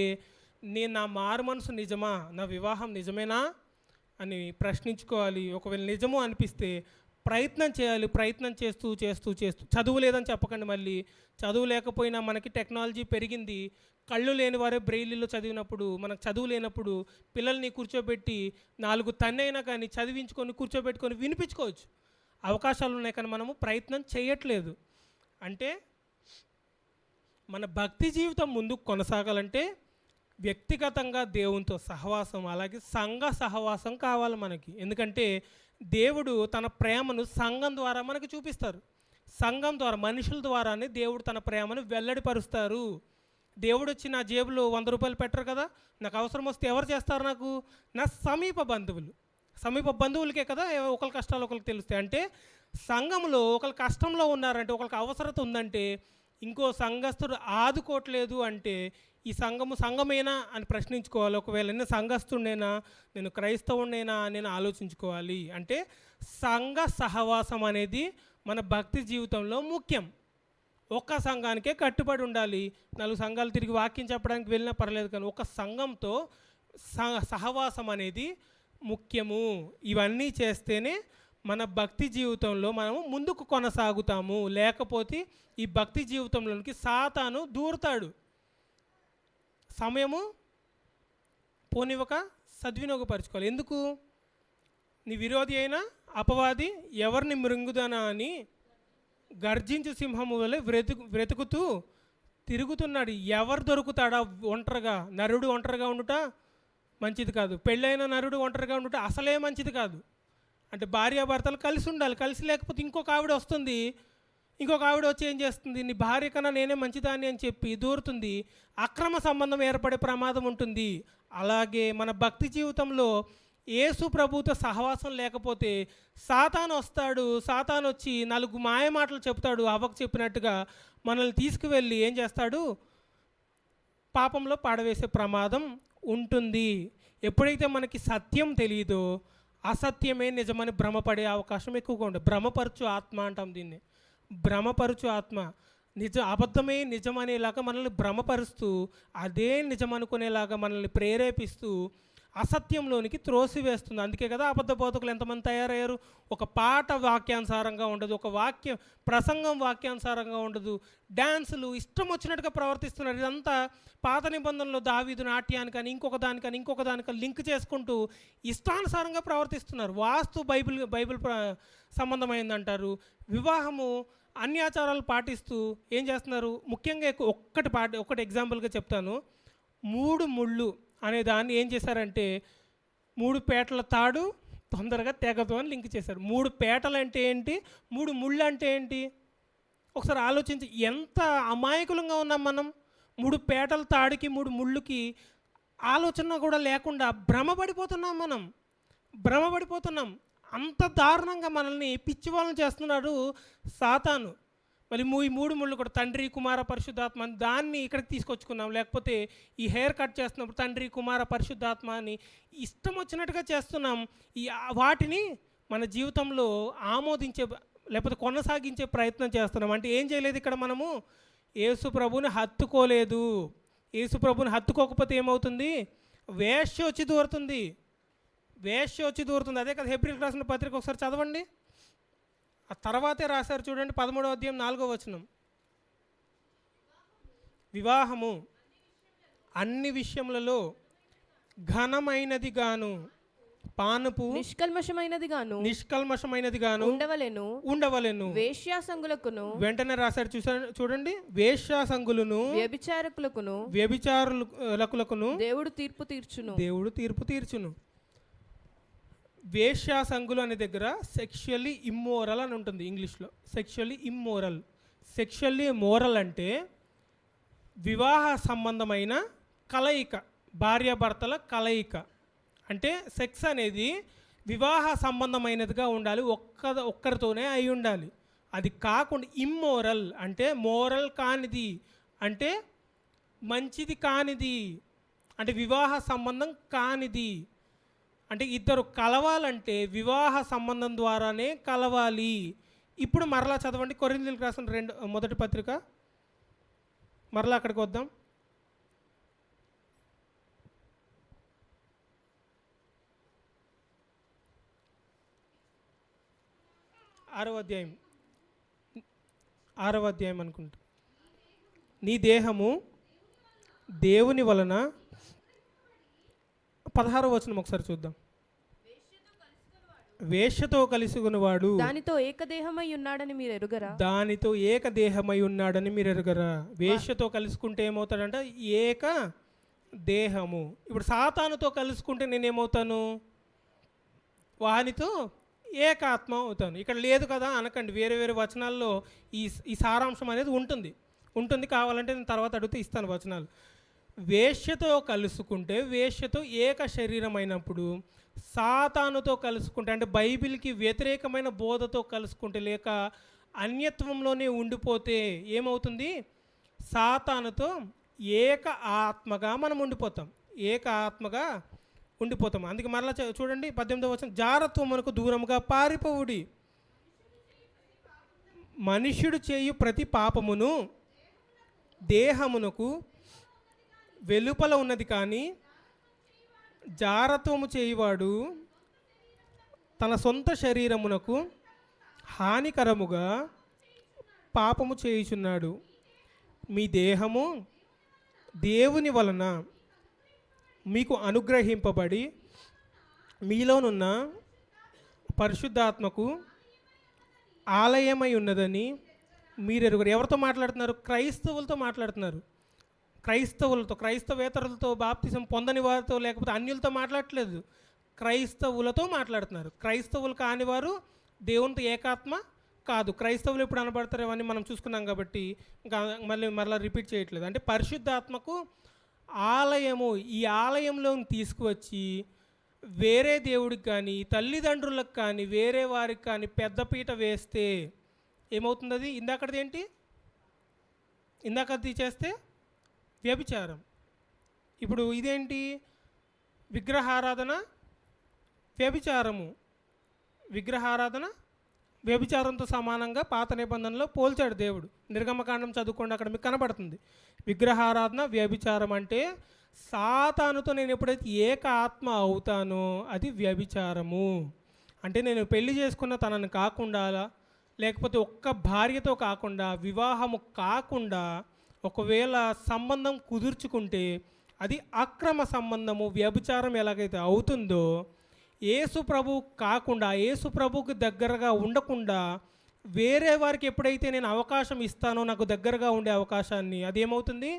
నేను నా మారు మనసు నిజమా, నా వివాహం నిజమేనా అని ప్రశ్నించుకోవాలి. ఒకవేళ నిజము అనిపిస్తే ప్రయత్నం చేయాలి. ప్రయత్నం చేస్తూ చేస్తూ చేస్తూ చదువు లేదని చెప్పకండి. మళ్ళీ చదువు లేకపోయినా మనకి టెక్నాలజీ పెరిగింది. కళ్ళు లేని వారే బ్రెయిలీలో చదివినప్పుడు, మనకు చదువు లేనప్పుడు పిల్లల్ని కూర్చోబెట్టి 4 తన్నైనా కానీ చదివించుకొని కూర్చోబెట్టుకొని వినిపించుకోవచ్చు. అవకాశాలు ఉన్నాయి కానీ మనము ప్రయత్నం చేయట్లేదు. అంటే మన భక్తి జీవితం ముందుకు కొనసాగాలంటే వ్యక్తిగతంగా దేవునితో సహవాసం, అలాగే సంఘ సహవాసం కావాలి మనకి. ఎందుకంటే దేవుడు తన ప్రేమను సంఘం ద్వారా మనకు చూపిస్తారు. సంఘం ద్వారా, మనుషుల ద్వారానే దేవుడు తన ప్రేమను వెల్లడిపరుస్తారు. దేవుడు వచ్చి నా జేబులో 100 రూపాయలు పెట్టరు కదా, నాకు అవసరం వస్తే ఎవరు చేస్తారు? నాకు నా సమీప బంధువులు. సమీప బంధువులకే కదా ఒకరి కష్టాలు ఒకరికి తెలుస్తాయి. అంటే సంఘంలో ఒకరు కష్టంలో ఉన్నారంటే, ఒకరికి అవసరత ఉందంటే, ఇంకో సంఘస్థుడు ఆదుకోవట్లేదు అంటే ఈ సంఘమేనా అని ప్రశ్నించుకోవాలి. ఒకవేళ నేను సంఘస్థుడినేనా, నేను క్రైస్తవుడినేనా నేను ఆలోచించుకోవాలి. అంటే సంఘ సహవాసం అనేది మన భక్తి జీవితంలో ముఖ్యం. ఒక్క సంఘానికే కట్టుబడి ఉండాలి. 4 సంఘాలు తిరిగి వాక్యం చెప్పడానికి వెళ్ళినా పర్లేదు, కానీ ఒక సంఘంతో సహవాసం అనేది ముఖ్యము. ఇవన్నీ చేస్తేనే మన భక్తి జీవితంలో మనము ముందుకు కొనసాగుతాము. లేకపోతే ఈ భక్తి జీవితంలోనికి సాతాను దూరుతాడు. సమయము పోనివ్వక సద్వినియోగపరచుకోవాలి. ఎందుకు? నీ విరోధి అయినా అపవాది ఎవరిని మృంగుదనా అని గర్జించు సింహము వలె వెతుకుతూ తిరుగుతున్నాడు. ఎవరు దొరుకుతాడా ఒంటరిగా? నరుడు ఒంటరిగా ఉండుట మంచిది కాదు. పెళ్ళైన నరుడు ఒంటరిగా ఉండుట అసలే మంచిది కాదు. అంటే భార్యాభర్తలు కలిసి ఉండాలి. కలిసి లేకపోతే ఇంకొక ఆవిడ వస్తుంది. ఇంకొక ఆవిడ వచ్చి ఏం చేస్తుంది? నీ భార్య కన్నా నేనే మంచిదాన్ని అని చెప్పి దూరుతుంది. అక్రమ సంబంధం ఏర్పడే ప్రమాదం ఉంటుంది. అలాగే మన భక్తి జీవితంలో యేసు ప్రభుతో సహవాసం లేకపోతే సాతాను వస్తాడు. సాతాను వచ్చి 4 మాయ మాటలు చెప్తాడు. అవ్వకు చెప్పినట్టుగా మనల్ని తీసుకువెళ్ళి ఏం చేస్తాడు? పాపంలో పాడవేసే ప్రమాదం ఉంటుంది. ఎప్పుడైతే మనకి సత్యం తెలియదో అసత్యమే నిజమని భ్రమపడే అవకాశం ఎక్కువగా ఉంటుంది. భ్రమపరచు ఆత్మ అంటాం దీన్ని. భ్రమపరచు ఆత్మ అబద్ధమే నిజం అనేలాగా మనల్ని భ్రమపరుస్తూ అదే నిజం అనుకునేలాగా మనల్ని ప్రేరేపిస్తూ అసత్యంలోనికి త్రోసివేస్తుంది. అందుకే కదా అబద్ధ బోధకులు ఎంతమంది తయారయ్యారు? ఒక పాట వాక్యానుసారంగా ఉండదు, ఒక ప్రసంగం వాక్యానుసారంగా ఉండదు, డ్యాన్సులు ఇష్టం వచ్చినట్టుగా ప్రవర్తిస్తున్నారు. ఇదంతా పాత నిబంధనలో దావీదు నాట్యానికని ఇంకొక దానికని లింక్ చేసుకుంటూ ఇష్టానుసారంగా ప్రవర్తిస్తున్నారు. వాస్తు బైబిల్ సంబంధమైందంటారు. వివాహము అన్యాచారాలు పాటిస్తూ ఏం చేస్తున్నారు? ముఖ్యంగా ఒకటి ఎగ్జాంపుల్గా చెప్తాను. 3 ముళ్ళు అనే దాన్ని ఏం చేశారంటే 3 పేటల తాడు తొందరగా తెగదు అని లింక్ చేశారు. 3 పేటలు అంటే ఏంటి? 3 ముళ్ళు అంటే ఏంటి? ఒకసారి ఆలోచించి ఎంత అమాయకులంగా ఉన్నాం మనం. 3 పేటల తాడికి 3 ముళ్ళుకి ఆలోచన కూడా లేకుండా భ్రమపడిపోతున్నాం. అంత దారుణంగా మనల్ని పిచ్చివాళ్ళని చేస్తున్నాడు సాతాను. మళ్ళీ ఈ 3 ముళ్ళు కూడా తండ్రి కుమార పరిశుద్ధాత్మ అని దాన్ని ఇక్కడికి తీసుకొచ్చుకున్నాం. లేకపోతే ఈ హెయిర్ కట్ చేస్తున్నప్పుడు తండ్రి కుమార పరిశుద్ధాత్మ అని ఇష్టం వచ్చినట్టుగా చేస్తున్నాం. వాటిని మన జీవితంలో ఆమోదించే లేకపోతే కొనసాగించే ప్రయత్నం చేస్తున్నాం. అంటే ఏం చేయలేదు ఇక్కడ మనము? యేసు ప్రభుని హత్తుకోలేదు. యేసు ప్రభుని హత్తుకోకపోతే ఏమవుతుంది? వేశ్య వచ్చి దూరుతుంది. అదే కదా హెబ్రీయులకు రాసిన పత్రిక ఒకసారి చదవండి. ఆ తర్వాతే రాశారు చూడండి, 13వ అధ్యాయం 4వ వచనం. వివాహము అన్ని విషయములలో ఘనమైనది గాను పానుపు నిష్కల్మషమైనది గాను నిష్కల్మషమైనది గాను ఉండవలెను. ఉండవలెను. వేశ్యాసంగులకును వెంటనే రాశారు చూడండి, వేశ్యాసంగులను వ్యభిచారకులకును వ్యభిచారులకును దేవుడు తీర్పు తీర్చును. దేవుడు తీర్పు తీర్చును. వేశ్యాసంగులు అనే దగ్గర సెక్షువల్లీ ఇమ్మోరల్ అని ఉంటుంది ఇంగ్లీష్లో. Sexually immoral. సెక్షువల్లీ మోరల్ అంటే వివాహ సంబంధమైన కలయిక, భార్యాభర్తల కలయిక. అంటే సెక్స్ అనేది వివాహ సంబంధమైనదిగా ఉండాలి, ఒక్కరితోనే అయి ఉండాలి. అది కాకుండా ఇమ్మోరల్ అంటే మోరల్ కానిది, అంటే మంచిది కానిది, అంటే వివాహ సంబంధం కానిది. అంటే ఇద్దరు కలవాలంటే వివాహ సంబంధం ద్వారానే కలవాలి. ఇప్పుడు మరలా చదవండి, కొరింథీయులకు రాసిన మొదటి పత్రిక, మరలా అక్కడికి వద్దాం. ఆరవ అధ్యాయం అనుకుంటా. నీ దేహము దేవుని వలన, 16వ వచనం ఒకసారి చూద్దాం. వేశ్యతో కలుసుకునివాడు దానితో ఏకదేహమై ఉన్నాడని మీరు ఎరుగరా. దానితో ఏకదేహమై ఉన్నాడని మీరు ఎరుగరా. వేశ్యతో కలుసుకుంటే ఏమవుతాడంట? ఏక దేహము. ఇప్పుడు సాతానుతో కలుసుకుంటే నేనేమవుతాను? వానితో ఏకాత్మ అవుతాను. ఇక్కడ లేదు కదా అనకండి, వేరే వేరే వచనాల్లో ఈ సారాంశం అనేది ఉంటుంది. కావాలంటే నేను తర్వాత అడిగితే ఇస్తాను వచనాలు. వేశ్యతో కలుసుకుంటే, వేశ్యతో ఏక శరీరం అయినప్పుడు, సాతానుతో కలుసుకుంటే అంటే బైబిల్కి వ్యతిరేకమైన బోధతో కలుసుకుంటే, లేక అన్యత్వంలోనే ఉండిపోతే ఏమవుతుంది? సాతానుతో ఏక ఆత్మగా మనం ఉండిపోతాం. అందుకే మరలా చూడండి 18వ వచనం, జారత్వమునకు దూరముగా పారిపోవుడి. మనుష్యుడు చేయు ప్రతి పాపమును దేహమునకు వెలుపల ఉన్నది, కానీ జారత్వము చేయువాడు తన సొంత శరీరమునకు హానికరముగా పాపము చేయుచున్నాడు. మీ దేహము దేవుని వలన మీకు అనుగ్రహింపబడి మీలోనున్న పరిశుద్ధాత్మకు ఆలయమై ఉన్నదని మీరు ఎరుగురు. ఎవరితో మాట్లాడుతున్నారు? క్రైస్తవులతో మాట్లాడుతున్నారు. క్రైస్తవేతరులతో, బాప్తిసం పొందని వారితో, లేకపోతే అన్యులతో మాట్లాడట్లేదు, క్రైస్తవులతో మాట్లాడుతున్నారు. క్రైస్తవులు కానివారు దేవునితో ఏకాత్మ కాదు. క్రైస్తవులు ఎప్పుడు అనబడతారు అని మనం చూసుకున్నాం కాబట్టి ఇంకా మరలా రిపీట్ చేయట్లేదు. అంటే పరిశుద్ధాత్మకు ఆలయము, ఈ ఆలయంలో తీసుకువచ్చి వేరే దేవుడికి కానీ, తల్లిదండ్రులకు కానీ, వేరే వారికి కానీ పెద్దపీట వేస్తే ఏమవుతుంది? అది ఇందాకది చేస్తే వ్యభిచారం. ఇప్పుడు ఇదేంటి? విగ్రహారాధన వ్యభిచారంతో సమానంగా పాత నిబంధనలో పోల్చాడు దేవుడు. నిర్గమకాండం చదువుకోండి, అక్కడ మీకు కనబడుతుంది. విగ్రహారాధన వ్యభిచారం అంటే సాతానుతో నేను ఎప్పుడైతే ఏక ఆత్మ అవుతానో అది వ్యభిచారము. అంటే నేను పెళ్లి చేసుకున్న తనని కాకుండా, లేకపోతే ఒక్క భార్యతో కాకుండా, వివాహము కాకుండా ఒకవేళ సంబంధం కుదుర్చుకుంటే అది అక్రమ సంబంధము, వ్యభిచారం ఎలాగైతే అవుతుందో, యేసు ప్రభు కాకుండా, యేసు ప్రభుకి దగ్గరగా ఉండకుండా వేరే వారికి ఎప్పుడైతే నేను అవకాశం ఇస్తానో, నాకు దగ్గరగా ఉండే అవకాశాన్ని, అదేమవుతుంది?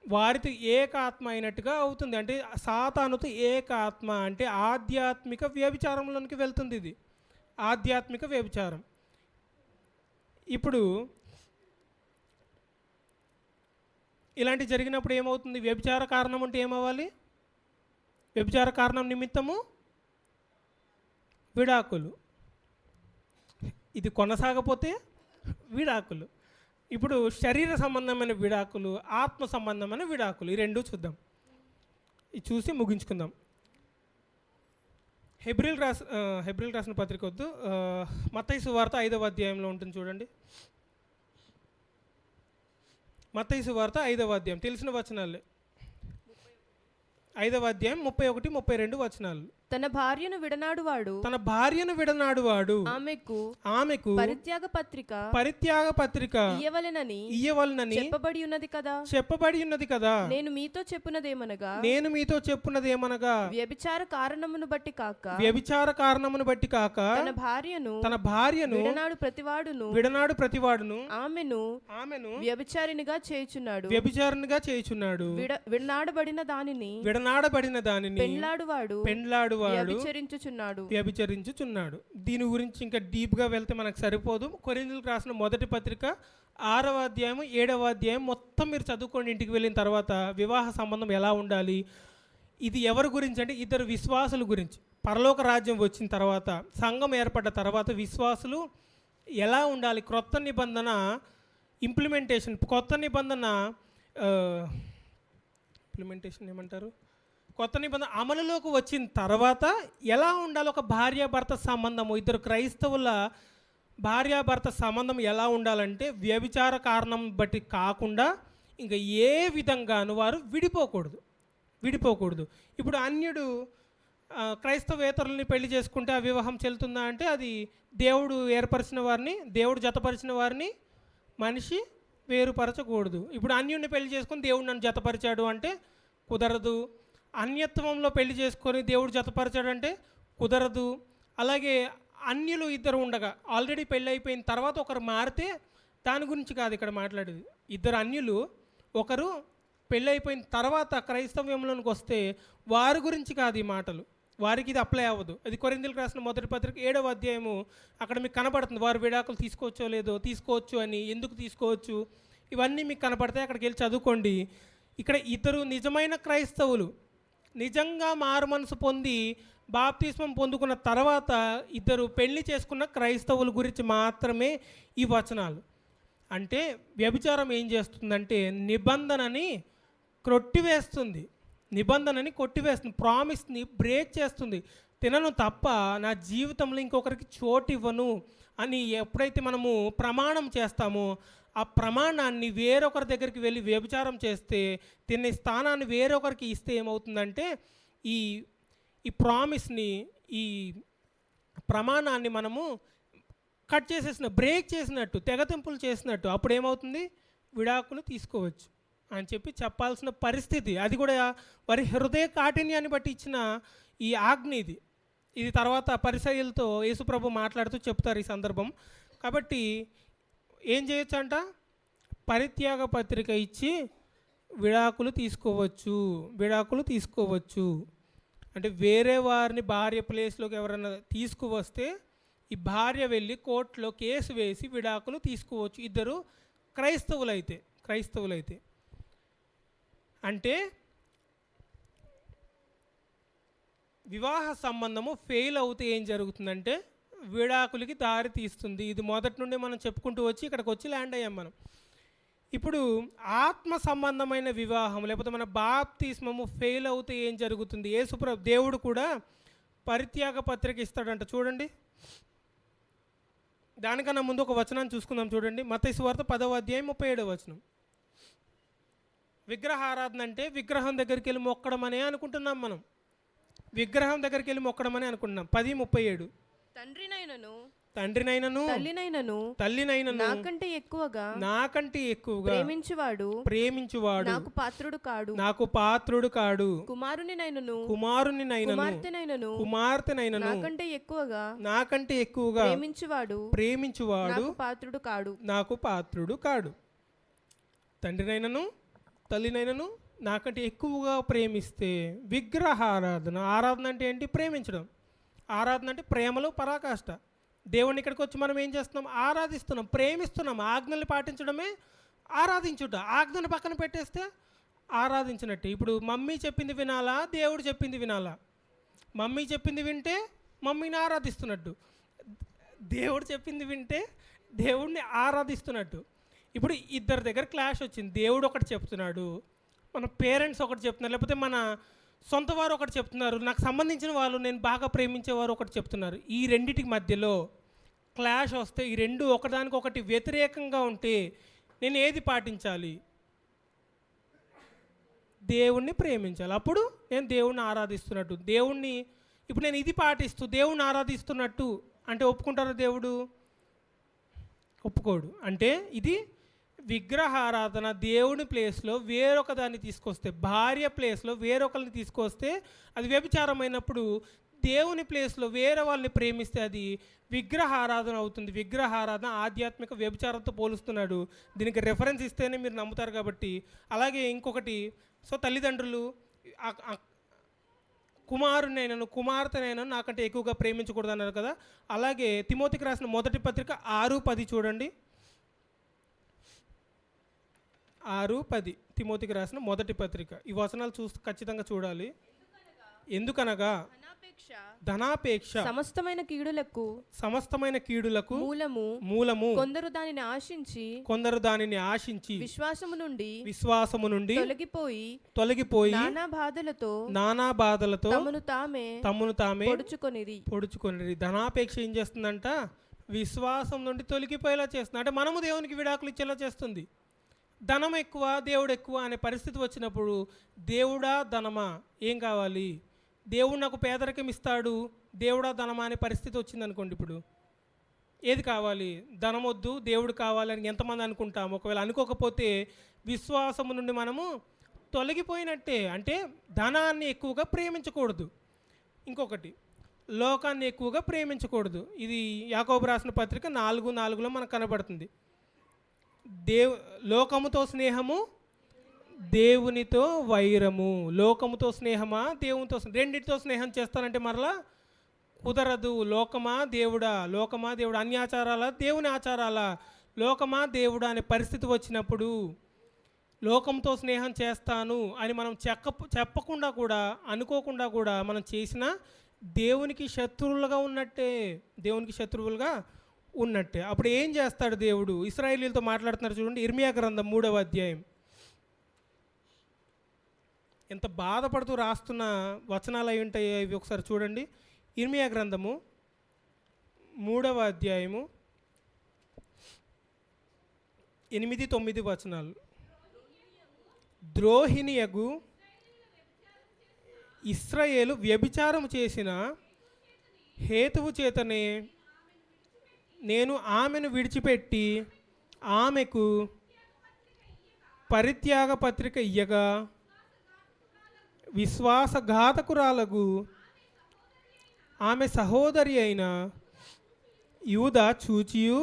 వారితో ఏకాత్మ అయినట్టుగా అవుతుంది. అంటే సాతానుతో ఏకాత్మ అంటే ఆధ్యాత్మిక వ్యభిచారంలోనికి వెళ్తుంది. ఇది ఆధ్యాత్మిక వ్యభిచారం. ఇప్పుడు ఇలాంటి జరిగినప్పుడు ఏమవుతుంది? వ్యభిచార కారణం అంటే ఏమవ్వాలి? వ్యభిచార కారణం నిమిత్తము విడాకులు. ఇది కొనసాగపోతే విడాకులు. ఇప్పుడు శరీర సంబంధమైన విడాకులు, ఆత్మ సంబంధమైన విడాకులు, ఈ రెండు చూద్దాం. ఇది చూసి ముగించుకుందాం. హెబ్రీల్ రాసిన పత్రిక వద్దు, మత్తయి సువార్త 5వ అధ్యాయంలో ఉంటుంది చూడండి. మత్తయి సువార్త 5వ అధ్యాయం, తెలిసిన వచనాలే. 5వ అధ్యాయం 31, 32 వచనాలు. తన భార్యను విడనాడువాడు తన భార్యను విడనాడువాడు ఆమెకు పరిత్యాగ పత్రిక ఇయ్యవలెనని చెప్పబడి ఉన్నది కదా. నేను మీతో చెప్పున్నదేమనగా వ్యభిచార కారణమును బట్టి కాక తన భార్యను విడనాడు ప్రతివాడును ఆమెను వ్యభిచారినిగా చేయుచున్నాడు. విడనాడబడిన దానిని పెండ్లాడువాడు వ్యభిచరించుచున్నాడు. దీని గురించి ఇంకా డీప్గా వెళ్తే మనకు సరిపోదు. కొరింథీయులకు రాసిన మొదటి పత్రిక 6వ అధ్యాయం 7వ అధ్యాయం మొత్తం మీరు చదువుకోండి. ఇంటికి వెళ్ళిన తర్వాత వివాహ సంబంధం ఎలా ఉండాలి, ఇది ఎవరి గురించి అంటే ఇద్దరు విశ్వాసుల గురించి. పరలోక రాజ్యం వచ్చిన తర్వాత, సంఘం ఏర్పడ్డ తర్వాత విశ్వాసులు ఎలా ఉండాలి, క్రొత్త నిబంధన ఇంప్లిమెంటేషన్ ఏమంటారు, కొత్త నిబంధన అమలులోకి వచ్చిన తర్వాత ఎలా ఉండాలి ఒక భార్యాభర్త సంబంధము, ఇద్దరు క్రైస్తవుల భార్యాభర్త సంబంధం ఎలా ఉండాలంటే వ్యభిచార కారణం బట్టి కాకుండా ఇంకా ఏ విధంగాను వారు విడిపోకూడదు. ఇప్పుడు అన్యుడు క్రైస్తవేతరుల్ని పెళ్లి చేసుకుంటే ఆ వివాహం చెల్లుతుందా అంటే అది దేవుడు జతపరిచిన వారిని మనిషి వేరుపరచకూడదు. ఇప్పుడు అన్యుడిని పెళ్లి చేసుకొని దేవుడు నన్ను జతపరిచాడు అంటే కుదరదు. అన్యత్వంలో పెళ్లి చేసుకొని దేవుడు జతపరిచాడు అంటే కుదరదు. అలాగే అన్యులు ఇద్దరు ఉండగా ఆల్రెడీ పెళ్ళి అయిపోయిన తర్వాత ఒకరు మారితే దాని గురించి కాదు ఇక్కడ మాట్లాడేది. ఇద్దరు అన్యులు ఒకరు పెళ్ళి అయిపోయిన తర్వాత క్రైస్తవ్యంలోనికి వస్తే వారి గురించి కాదు ఈ మాటలు, వారికి ఇది అప్లై అవ్వదు. అది కొరింథీయులకు రాసిన మొదటి పత్రిక 7వ అధ్యాయము అక్కడ మీకు కనబడుతుంది. వారు విడాకులు తీసుకోవచ్చో లేదో, తీసుకోవచ్చు అని, ఎందుకు తీసుకోవచ్చు, ఇవన్నీ మీకు కనపడతాయి. అక్కడికి వెళ్ళి చదువుకోండి. ఇక్కడ ఇద్దరు నిజమైన క్రైస్తవులు నిజంగా మారు మనసు పొంది బాప్తిస్మం పొందుకున్న తర్వాత ఇద్దరు పెళ్లి చేసుకున్న క్రైస్తవుల గురించి మాత్రమే ఈ వచనాలు. అంటే వ్యభిచారం ఏం చేస్తుందంటే నిబంధనని కొట్టివేస్తుంది, ప్రామిస్ని బ్రేక్ చేస్తుంది. తినను తప్ప నా జీవితంలో ఇంకొకరికి చోటు ఇవ్వను అని ఎప్పుడైతే మనము ప్రమాణం చేస్తామో ఆ ప్రమాణాన్ని వేరొకరి దగ్గరికి వెళ్ళి వ్యభిచారం చేస్తే తినే స్థానాన్ని వేరొకరికి ఇస్తే ఏమవుతుందంటే ఈ ప్రామిస్ని, ఈ ప్రమాణాన్ని మనము బ్రేక్ చేసినట్టు, తెగతింపులు చేసినట్టు. అప్పుడు ఏమవుతుంది, విడాకులు తీసుకోవచ్చు అని చెప్పాల్సిన పరిస్థితి. అది కూడా వారి హృదయ కాఠిన్యాన్ని బట్టి ఇచ్చిన ఈ ఆజ్ఞ ఇది తర్వాత పరిసయ్యులతో యేసుప్రభు మాట్లాడుతూ చెప్తారు ఈ సందర్భం. కాబట్టి ఏం చేయొచ్చు అంట, పరిత్యాగ పత్రిక ఇచ్చి విడాకులు తీసుకోవచ్చు. అంటే వేరే వారిని భార్య ప్లేస్లోకి ఎవరైనా తీసుకువస్తే ఈ భార్య వెళ్ళి కోర్టులో కేసు వేసి విడాకులు తీసుకోవచ్చు, ఇద్దరు క్రైస్తవులైతే. అంటే వివాహ సంబంధము ఫెయిల్ అవుతే ఏం జరుగుతుందంటే విడాకులకి దారి తీస్తుంది. ఇది మొదటి నుండి మనం చెప్పుకుంటూ వచ్చి ఇక్కడికి వచ్చి ల్యాండ్ అయ్యాం మనం. ఇప్పుడు ఆత్మ సంబంధమైన వివాహం లేకపోతే మన బాప్తిస్మము ఫెయిల్ అవుతే ఏం జరుగుతుంది, దేవుడు కూడా పరిత్యాగ పత్రిక ఇస్తాడంట. చూడండి, దానికన్నా ముందు ఒక వచనాన్ని చూసుకుందాం. చూడండి, మత్తయి సువార్త 10వ అధ్యాయం 37వ వచనం. విగ్రహారాధన అంటే విగ్రహం దగ్గరికి వెళ్ళి మొక్కడం అనే అనుకుంటున్నాం మనం. 10:37 తండ్రినైనను తల్లినైనను నాకంటే ఎక్కువగా ప్రేమించువాడు నాకు పాత్రుడు కాడు. కుమారునినైనను కుమార్తెనైనను నాకంటే ఎక్కువగా ప్రేమించువాడు నాకు పాత్రుడు కాడు. తండ్రినైనను తల్లినైనను నాకంటే ఎక్కువగా ప్రేమిస్తే విగ్రహారాధన. ఆరాధన అంటే ఏంటి? ప్రేమించడం. ఆరాధన అంటే ప్రేమలో పరాకాష్ట. దేవుని ఇక్కడికి వచ్చి మనం ఏం చేస్తున్నాం? ఆరాధిస్తున్నాం, ప్రేమిస్తున్నాం. ఆజ్ఞల్ని పాటించడమే ఆరాధించుట. ఆజ్ఞను పక్కన పెట్టేస్తే ఆరాధించినట్టు. ఇప్పుడు మమ్మీ చెప్పింది వినాలా, దేవుడు చెప్పింది వినాలా? మమ్మీ చెప్పింది వింటే మమ్మీని ఆరాధిస్తున్నట్టు, దేవుడు చెప్పింది వింటే దేవుడిని ఆరాధిస్తున్నట్టు. ఇప్పుడు ఇద్దరి దగ్గర క్లాష్ వచ్చింది. దేవుడు ఒకటి చెప్తున్నాడు, మన పేరెంట్స్ ఒకటి చెప్తున్నారు, లేకపోతే మన సొంత వారు ఒకటి చెప్తున్నారు, నాకు సంబంధించిన వాళ్ళు, నేను బాగా ప్రేమించేవారు ఒకటి చెప్తున్నారు. ఈ రెండిటికి మధ్యలో క్లాష్ వస్తే, ఈ రెండు ఒకదానికొకటి వ్యతిరేకంగా ఉంటే నేను ఏది పాటించాలి? దేవుణ్ణి ప్రేమించాలి. అప్పుడు నేను దేవుణ్ణి ఆరాధిస్తున్నట్టు. దేవుణ్ణి ఇప్పుడు నేను ఇది పాటిస్తూ దేవుణ్ణి ఆరాధిస్తున్నట్టు అంటే ఒప్పుకుంటారా దేవుడు? ఒప్పుకోడు. అంటే ఇది విగ్రహారాధన. దేవుని ప్లేస్లో వేరొక దాన్ని తీసుకొస్తే, భార్య ప్లేస్లో వేరొకరిని తీసుకొస్తే అది వ్యభిచారమైనప్పుడు, దేవుని ప్లేస్లో వేరే వాళ్ళని ప్రేమిస్తే అది విగ్రహారాధన అవుతుంది. విగ్రహారాధన ఆధ్యాత్మిక వ్యభిచారంతో పోలుస్తున్నాడు. దీనికి రెఫరెన్స్ ఇస్తేనే మీరు నమ్ముతారు కాబట్టి. అలాగే ఇంకొకటి, సో తల్లిదండ్రులు కుమారునైనను కుమార్తెనైనా నాకంటే ఎక్కువగా ప్రేమించకూడదు అన్నారు కదా. అలాగే తిమోతికి రాసిన మొదటి పత్రిక 6:10 చూడండి. 6:10 తిమోతికి రాసిన మొదటి పత్రిక. ఈ వచనాలు చూస్తే ఖచ్చితంగా చూడాలి. ఎందుకనగా ధనాపేక్ష సమస్తమైన కీడులకు మూలము కొందరు దానిని ఆశించి విశ్వాసము నుండి తొలగిపోయి నానా బాధలతో తమను తామే పొడుచుకొనిరి. ధనాపేక్ష ఏం చేస్తుందంట? విశ్వాసం నుండి తొలగిపోయేలా చేస్తుంది. అంటే మనము దేవునికి విడాకులు ఇచ్చేలా చేస్తుంది. ధనం ఎక్కువ, దేవుడు ఎక్కువ అనే పరిస్థితి వచ్చినప్పుడు, దేవుడా ధనమా ఏం కావాలి? దేవుడు నాకు పేదరికం ఇస్తాడు, దేవుడా ధనమా అనే పరిస్థితి వచ్చిందనుకోండి. ఇప్పుడు ఏది కావాలి? ధనం వద్దు, దేవుడు కావాలని ఎంతమంది అనుకుంటాం? ఒకవేళ అనుకోకపోతే విశ్వాసము నుండి మనము తొలగిపోయినట్టే. అంటే ధనాన్ని ఎక్కువగా ప్రేమించకూడదు. ఇంకొకటి, లోకాన్ని ఎక్కువగా ప్రేమించకూడదు. ఇది యాకోబు రాసిన పత్రిక 4:4లో మనకు కనబడుతుంది. లోకముతో స్నేహము, దేవునితో వైరము. లోకముతో స్నేహమా, దేవునితో రెండింటితో స్నేహం చేస్తానంటే మరలా కుదరదు. లోకమా దేవుడా, లోకమా దేవుడు, అన్యాచారాలా దేవుని ఆచారాలా, లోకమా దేవుడా అనే పరిస్థితి వచ్చినప్పుడు లోకంతో స్నేహం చేస్తాను అని మనం చెప్పకుండా కూడా, అనుకోకుండా కూడా మనం చేసిన దేవునికి శత్రువులుగా ఉన్నట్టే. దేవునికి శత్రువులుగా ఉన్నట్టే. అప్పుడు ఏం చేస్తాడు దేవుడు? ఇశ్రాయేలీయులతో మాట్లాడుతున్నారు చూడండి. ఇర్మియా గ్రంథం 3వ అధ్యాయం. ఎంత బాధపడుతూ రాస్తున్న వచనాలు అయి ఉంటాయి ఇవి, ఒకసారి చూడండి. ఇర్మియా గ్రంథము 3వ అధ్యాయము 8-9 వచనాలు. ద్రోహిణియగు ఇశ్రాయేలు వ్యభిచారము చేసిన హేతువు చేతనే నేను ఆమెను విడిచిపెట్టి ఆమెకు పరిత్యాగ పత్రిక ఇయ్యగా విశ్వాసఘాతకురాలకు ఆమె సహోదరి అయిన యూదా చూచియు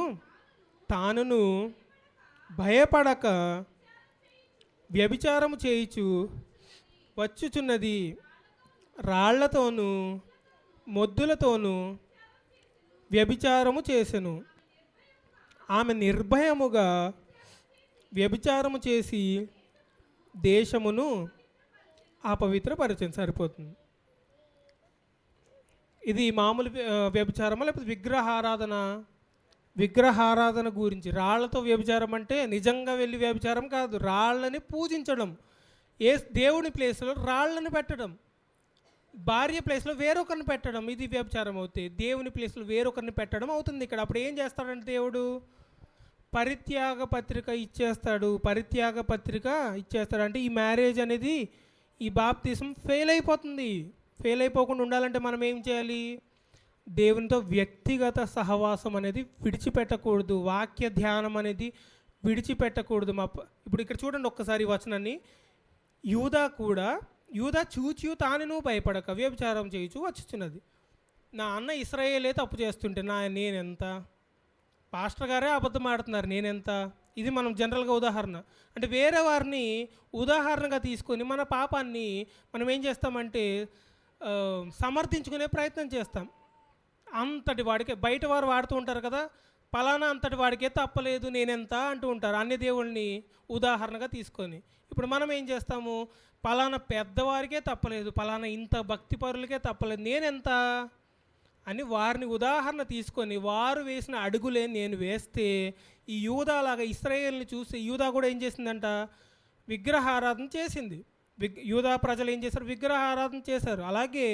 తానును భయపడక వ్యభిచారము చేయుచు వచ్చుచున్నది. రాళ్లతోనూ మొద్దులతోనూ వ్యభిచారము చేసెను. ఆమె నిర్భయముగా వ్యభిచారము చేసి దేశమును అపవిత్రపరిచింది. సరిపోతుంది. ఇది మామూలు వ్యభిచారమా లేకపోతే విగ్రహారాధన గురించి. రాళ్లతో వ్యభిచారం అంటే నిజంగా వెళ్ళి వ్యభిచారం కాదు, రాళ్ళని పూజించడం. దేవుని ప్లేస్లో రాళ్ళని పెట్టడం, భార్య ప్లేస్లో వేరొకరిని పెట్టడం, ఇది వ్యభిచారం అవుతాయి. దేవుని ప్లేస్లో వేరొకరిని పెట్టడం అవుతుంది ఇక్కడ. అప్పుడు ఏం చేస్తాడంటే దేవుడు పరిత్యాగ పత్రిక ఇచ్చేస్తాడు. అంటే ఈ మ్యారేజ్ అనేది, ఈ బాప్తిసం ఫెయిల్ అయిపోతుంది. ఫెయిల్ అయిపోకుండా ఉండాలంటే మనం ఏం చేయాలి? దేవునితో వ్యక్తిగత సహవాసం అనేది విడిచిపెట్టకూడదు. వాక్య ధ్యానం అనేది విడిచిపెట్టకూడదు. ఇప్పుడు ఇక్కడ చూడండి ఒక్కసారి వచనాన్ని. యూదా చూచి తాను భయపడక వ్యభిచారం చేయుచు వచ్చుచున్నది. నా అన్న ఇశ్రాయేలే తప్పు చేస్తుంటే నేనెంత? పాస్టర్ గారే అబద్ధం ఆడుతున్నారు, నేనెంత? ఇది మనం జనరల్గా ఉదాహరణ. అంటే వేరే వారిని ఉదాహరణగా తీసుకొని మన పాపాన్ని మనం ఏం చేస్తామంటే సమర్థించుకునే ప్రయత్నం చేస్తాం. అంతటి వాడికే బయట వారు వాడుతూ ఉంటారు కదా, పలానా అంతటి వాడికే తప్పలేదు నేనెంత అంటూ ఉంటారు అన్ని దేవుళ్ళని ఉదాహరణగా తీసుకొని. ఇప్పుడు మనం ఏం చేస్తాము? పలానా పెద్దవారికే తప్పలేదు, పలానా ఇంత భక్తిపరులకే తప్పలేదు, నేనెంత అని వారిని ఉదాహరణ తీసుకొని వారు వేసిన అడుగులే నేను వేస్తే, ఈ యూదాలాగా ఇశ్రాయేల్ని చూసి యూదా కూడా ఏం చేసిందంట? విగ్రహారాధన చేసింది. యూదా ప్రజలు ఏం చేశారు? విగ్రహారాధన చేశారు. అలాగే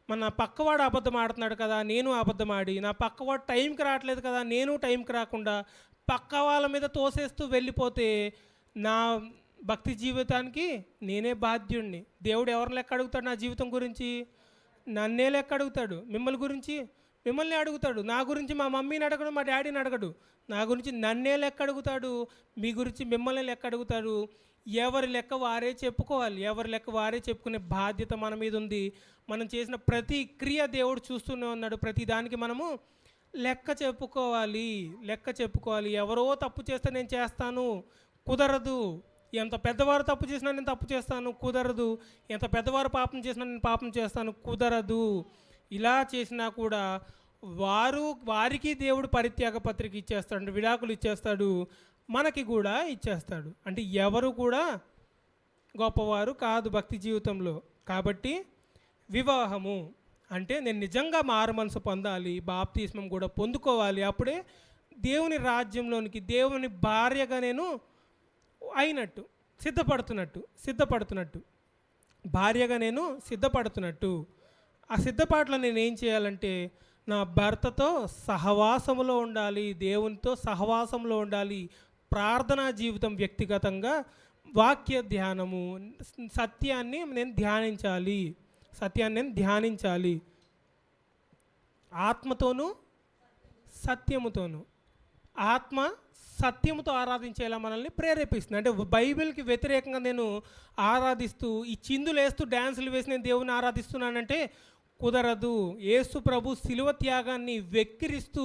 మన పక్కవాడు అబద్ధం ఆడుతున్నాడు కదా, నేను అబద్ధం ఆడి, నా పక్కవాడు టైంకి రావట్లేదు కదా, నేను టైంకి రాకుండా పక్క వాళ్ళ మీద తోసేస్తూ వెళ్ళిపోతే నా భక్తి జీవితానికి నేనే బాధ్యుణ్ణి. దేవుడు ఎవరిని లెక్క అడుగుతాడు నా జీవితం గురించి? నన్నే లెక్క అడుగుతాడు. మిమ్మల్ని అడుగుతాడు. నా గురించి మా మమ్మీని అడగడు, మా డాడీని అడగడు. నా గురించి నన్నే లెక్క అడుగుతాడు. మీ గురించి మిమ్మల్ని లెక్క అడుగుతాడు. ఎవరి లెక్క వారే చెప్పుకోవాలి. ఎవరి లెక్క వారే చెప్పుకునే బాధ్యత మన మీద ఉంది. మనం చేసిన ప్రతి క్రియ దేవుడు చూస్తూనే ఉన్నాడు. ప్రతి దానికి మనము లెక్క చెప్పుకోవాలి. ఎవరో తప్పు చేస్తే నేను చేస్తాను, కుదరదు. ఎంత పెద్దవారు తప్పు చేసినా నేను తప్పు చేస్తాను, కుదరదు. ఎంత పెద్దవారు పాపం చేసినా నేను పాపం చేస్తాను, కుదరదు. ఇలా చేసినా కూడా వారికి దేవుడు పరిత్యాగ పత్రిక ఇచ్చేస్తాడు, విడాకులు ఇచ్చేస్తాడు, మనకి కూడా ఇచ్చేస్తాడు. అంటే ఎవరు కూడా గొప్పవారు కాదు భక్తి జీవితంలో. కాబట్టి వివాహము అంటే నేను నిజంగా మారు మనసు పొందాలి, బాప్తిస్మం కూడా పొందుకోవాలి. అప్పుడే దేవుని రాజ్యంలోనికి, దేవుని భార్యగా నేను అయినట్టు, సిద్ధపడుతున్నట్టు భార్యగా నేను సిద్ధపడుతున్నట్టు. ఆ సిద్ధపాటులో నేను ఏం చేయాలంటే నా భర్తతో సహవాసములో ఉండాలి, దేవునితో సహవాసంలో ఉండాలి, ప్రార్థనా జీవితం వ్యక్తిగతంగా, వాక్య ధ్యానము, సత్యాన్ని నేను ధ్యానించాలి. ఆత్మతోనూ సత్యముతోనూ. ఆత్మ సత్యముతో ఆరాధించేలా మనల్ని ప్రేరేపిస్తుంది. అంటే బైబిల్కి వ్యతిరేకంగా నేను ఆరాధిస్తూ ఈ చిందులు వేస్తూ డ్యాన్సులు వేసి నేను దేవుని ఆరాధిస్తున్నానంటే కుదరదు. యేసు ప్రభు శిలువ త్యాగాన్ని వెక్కిరిస్తూ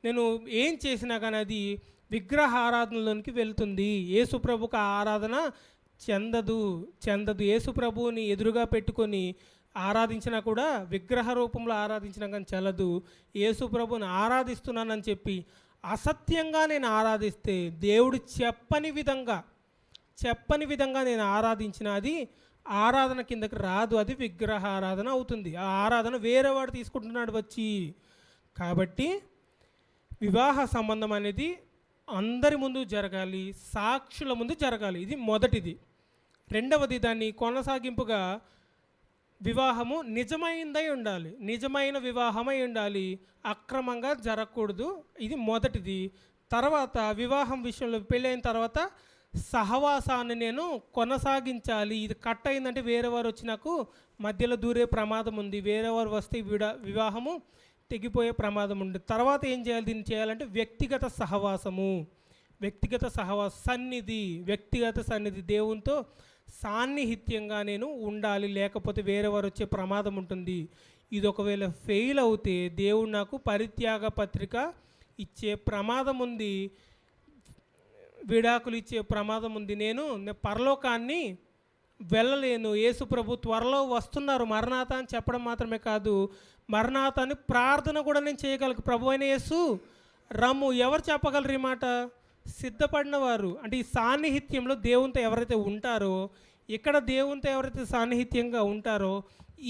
నేను ఏం చేసినా కానీ అది విగ్రహ ఆరాధనలోనికి వెళ్తుంది. యేసు ప్రభుకు ఆ ఆరాధన చెందదు. యేసు ప్రభువుని ఎదురుగా పెట్టుకొని ఆరాధించినా కూడా, విగ్రహ రూపంలో ఆరాధించినా కానీ చెల్లదు. యేసు ప్రభుని ఆరాధిస్తున్నానని చెప్పి అసత్యంగా నేను ఆరాధిస్తే, దేవుడు చెప్పని విధంగా నేను ఆరాధించిన అది ఆరాధన కిందకి రాదు, అది విగ్రహ ఆరాధన అవుతుంది. ఆ ఆరాధన వేరేవాడు తీసుకుంటున్నాడు వచ్చి. కాబట్టి వివాహ సంబంధం అనేది అందరి ముందు జరగాలి, సాక్షుల ముందు జరగాలి. ఇది మొదటిది. రెండవది, దాన్ని కొనసాగింపుగా వివాహము నిజమైన వివాహమై ఉండాలి, అక్రమంగా జరగకూడదు. ఇది మొదటిది. తర్వాత వివాహం విషయంలో పెళ్ళైన తర్వాత సహవాసాన్ని నేను కొనసాగించాలి. ఇది కట్ అయిందంటే వేరేవారు వచ్చి నాకు మధ్యలో దూరే ప్రమాదం ఉంది, వేరేవారు వస్తే వివాహము తెగిపోయే ప్రమాదం ఉంది. తర్వాత ఏం చేయాలి? దీన్ని చేయాలంటే వ్యక్తిగత సన్నిధి, దేవునితో సాన్నిహిత్యంగా నేను ఉండాలి, లేకపోతే వేరేవారు వచ్చే ప్రమాదం ఉంటుంది. ఇది ఒకవేళ ఫెయిల్ అవుతే దేవుడు నాకు పరిత్యాగ పత్రిక ఇచ్చే ప్రమాదం ఉంది, విడాకులు ఇచ్చే ప్రమాదం ఉంది. నేను పరలోకాన్ని వెళ్ళలేను. యేసు ప్రభు త్వరలో వస్తున్నారు, మరణాత అని చెప్పడం మాత్రమే కాదు, మరణాత అని ప్రార్థన కూడా నేను చేయగలను. ప్రభు అయిన యేసు రమ్ము. ఎవరు చెప్పగలరు ఈ మాట? సిద్ధపడిన వారు. అంటే ఈ సాన్నిహిత్యంలో దేవునితో ఎవరైతే ఉంటారో, ఇక్కడ దేవునితో ఎవరైతే సాన్నిహిత్యంగా ఉంటారో,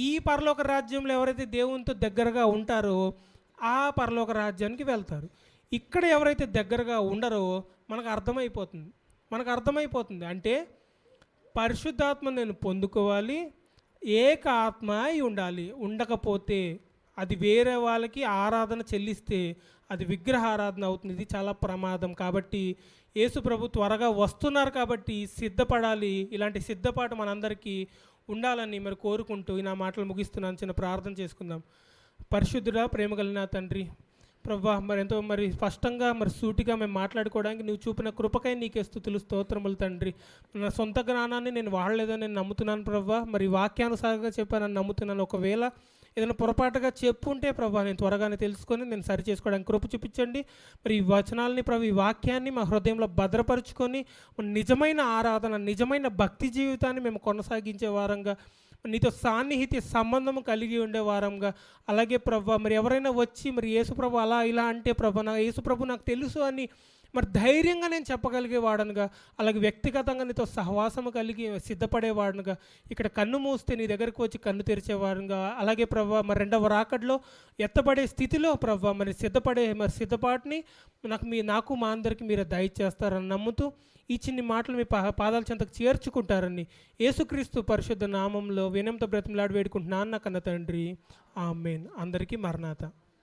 ఈ పరలోక రాజ్యంలో ఎవరైతే దేవునితో దగ్గరగా ఉంటారో ఆ పరలోక రాజ్యానికి వెళ్తారు. ఇక్కడ ఎవరైతే దగ్గరగా ఉండరో మనకు అర్థమైపోతుంది. అంటే పరిశుద్ధాత్మ నేను పొందుకోవాలి, ఏక ఆత్మ అయి ఉండాలి. ఉండకపోతే అది వేరే వాళ్ళకి ఆరాధన చెల్లిస్తే అది విగ్రహ ఆరాధన అవుతుంది. ఇది చాలా ప్రమాదం. కాబట్టి యేసు ప్రభు త్వరగా వస్తున్నారు కాబట్టి సిద్ధపడాలి. ఇలాంటి సిద్ధపాటు మనందరికీ ఉండాలని మరి కోరుకుంటూ నా మాటలు ముగిస్తున్నాను. చిన్న ప్రార్థన చేసుకుందాం. పరిశుద్ధుడా, ప్రేమ కలిగిన తండ్రి, ప్రభా, ఎంతో స్పష్టంగా సూటిగా మేము మాట్లాడుకోవడానికి నువ్వు చూపిన కృపకై నీకే స్తుతులు, స్తోత్రములు తండ్రి. నా సొంత జ్ఞానాన్ని నేను వాడలేదని నేను నమ్ముతున్నాను ప్రభా. వాక్యానుసారంగా చెప్పానని నమ్ముతున్నాను. ఒకవేళ ఏదైనా పొరపాటుగా చెప్పుంటే ప్రభా, నేను త్వరగానే తెలుసుకొని నేను సరి చేసుకోవడానికి కృప చూపించండి. ఈ వచనాలని ఈ వాక్యాన్ని మా హృదయంలో భద్రపరుచుకొని నిజమైన ఆరాధన, నిజమైన భక్తి జీవితాన్ని మేము కొనసాగించే వారంగా, నీతో సాన్నిహిత్య సంబంధం కలిగి ఉండే వారంగా, అలాగే ప్రభా ఎవరైనా వచ్చి యేసు ప్రభు అలా ఇలా అంటే ప్రభా, యేసు ప్రభు నాకు తెలుసు అని ధైర్యంగా నేను చెప్పగలిగేవాడనుగా, అలాగే వ్యక్తిగతంగా నీతో సహవాసము కలిగి సిద్ధపడేవాడనుగా, ఇక్కడ కన్ను మూస్తే నీ దగ్గరకు వచ్చి కన్ను తెరిచేవాడుగా, అలాగే ప్రభా రెండవ రాకడలో ఎత్తబడే స్థితిలో ప్రభా సిద్ధపడే సిద్ధపాటుని నాకు మా అందరికీ మీరు దయచేస్తారని నమ్ముతూ ఈ చిన్ని మాటలు మీ పాదాల చెంతకు చేర్చుకుంటారని యేసుక్రీస్తు పరిశుద్ధ నామంలో వినయంతో బ్రతిమలాడి వేడుకుంటున్నాను నా కన్న తండ్రి. ఆమేన్. అందరికీ మరణాత.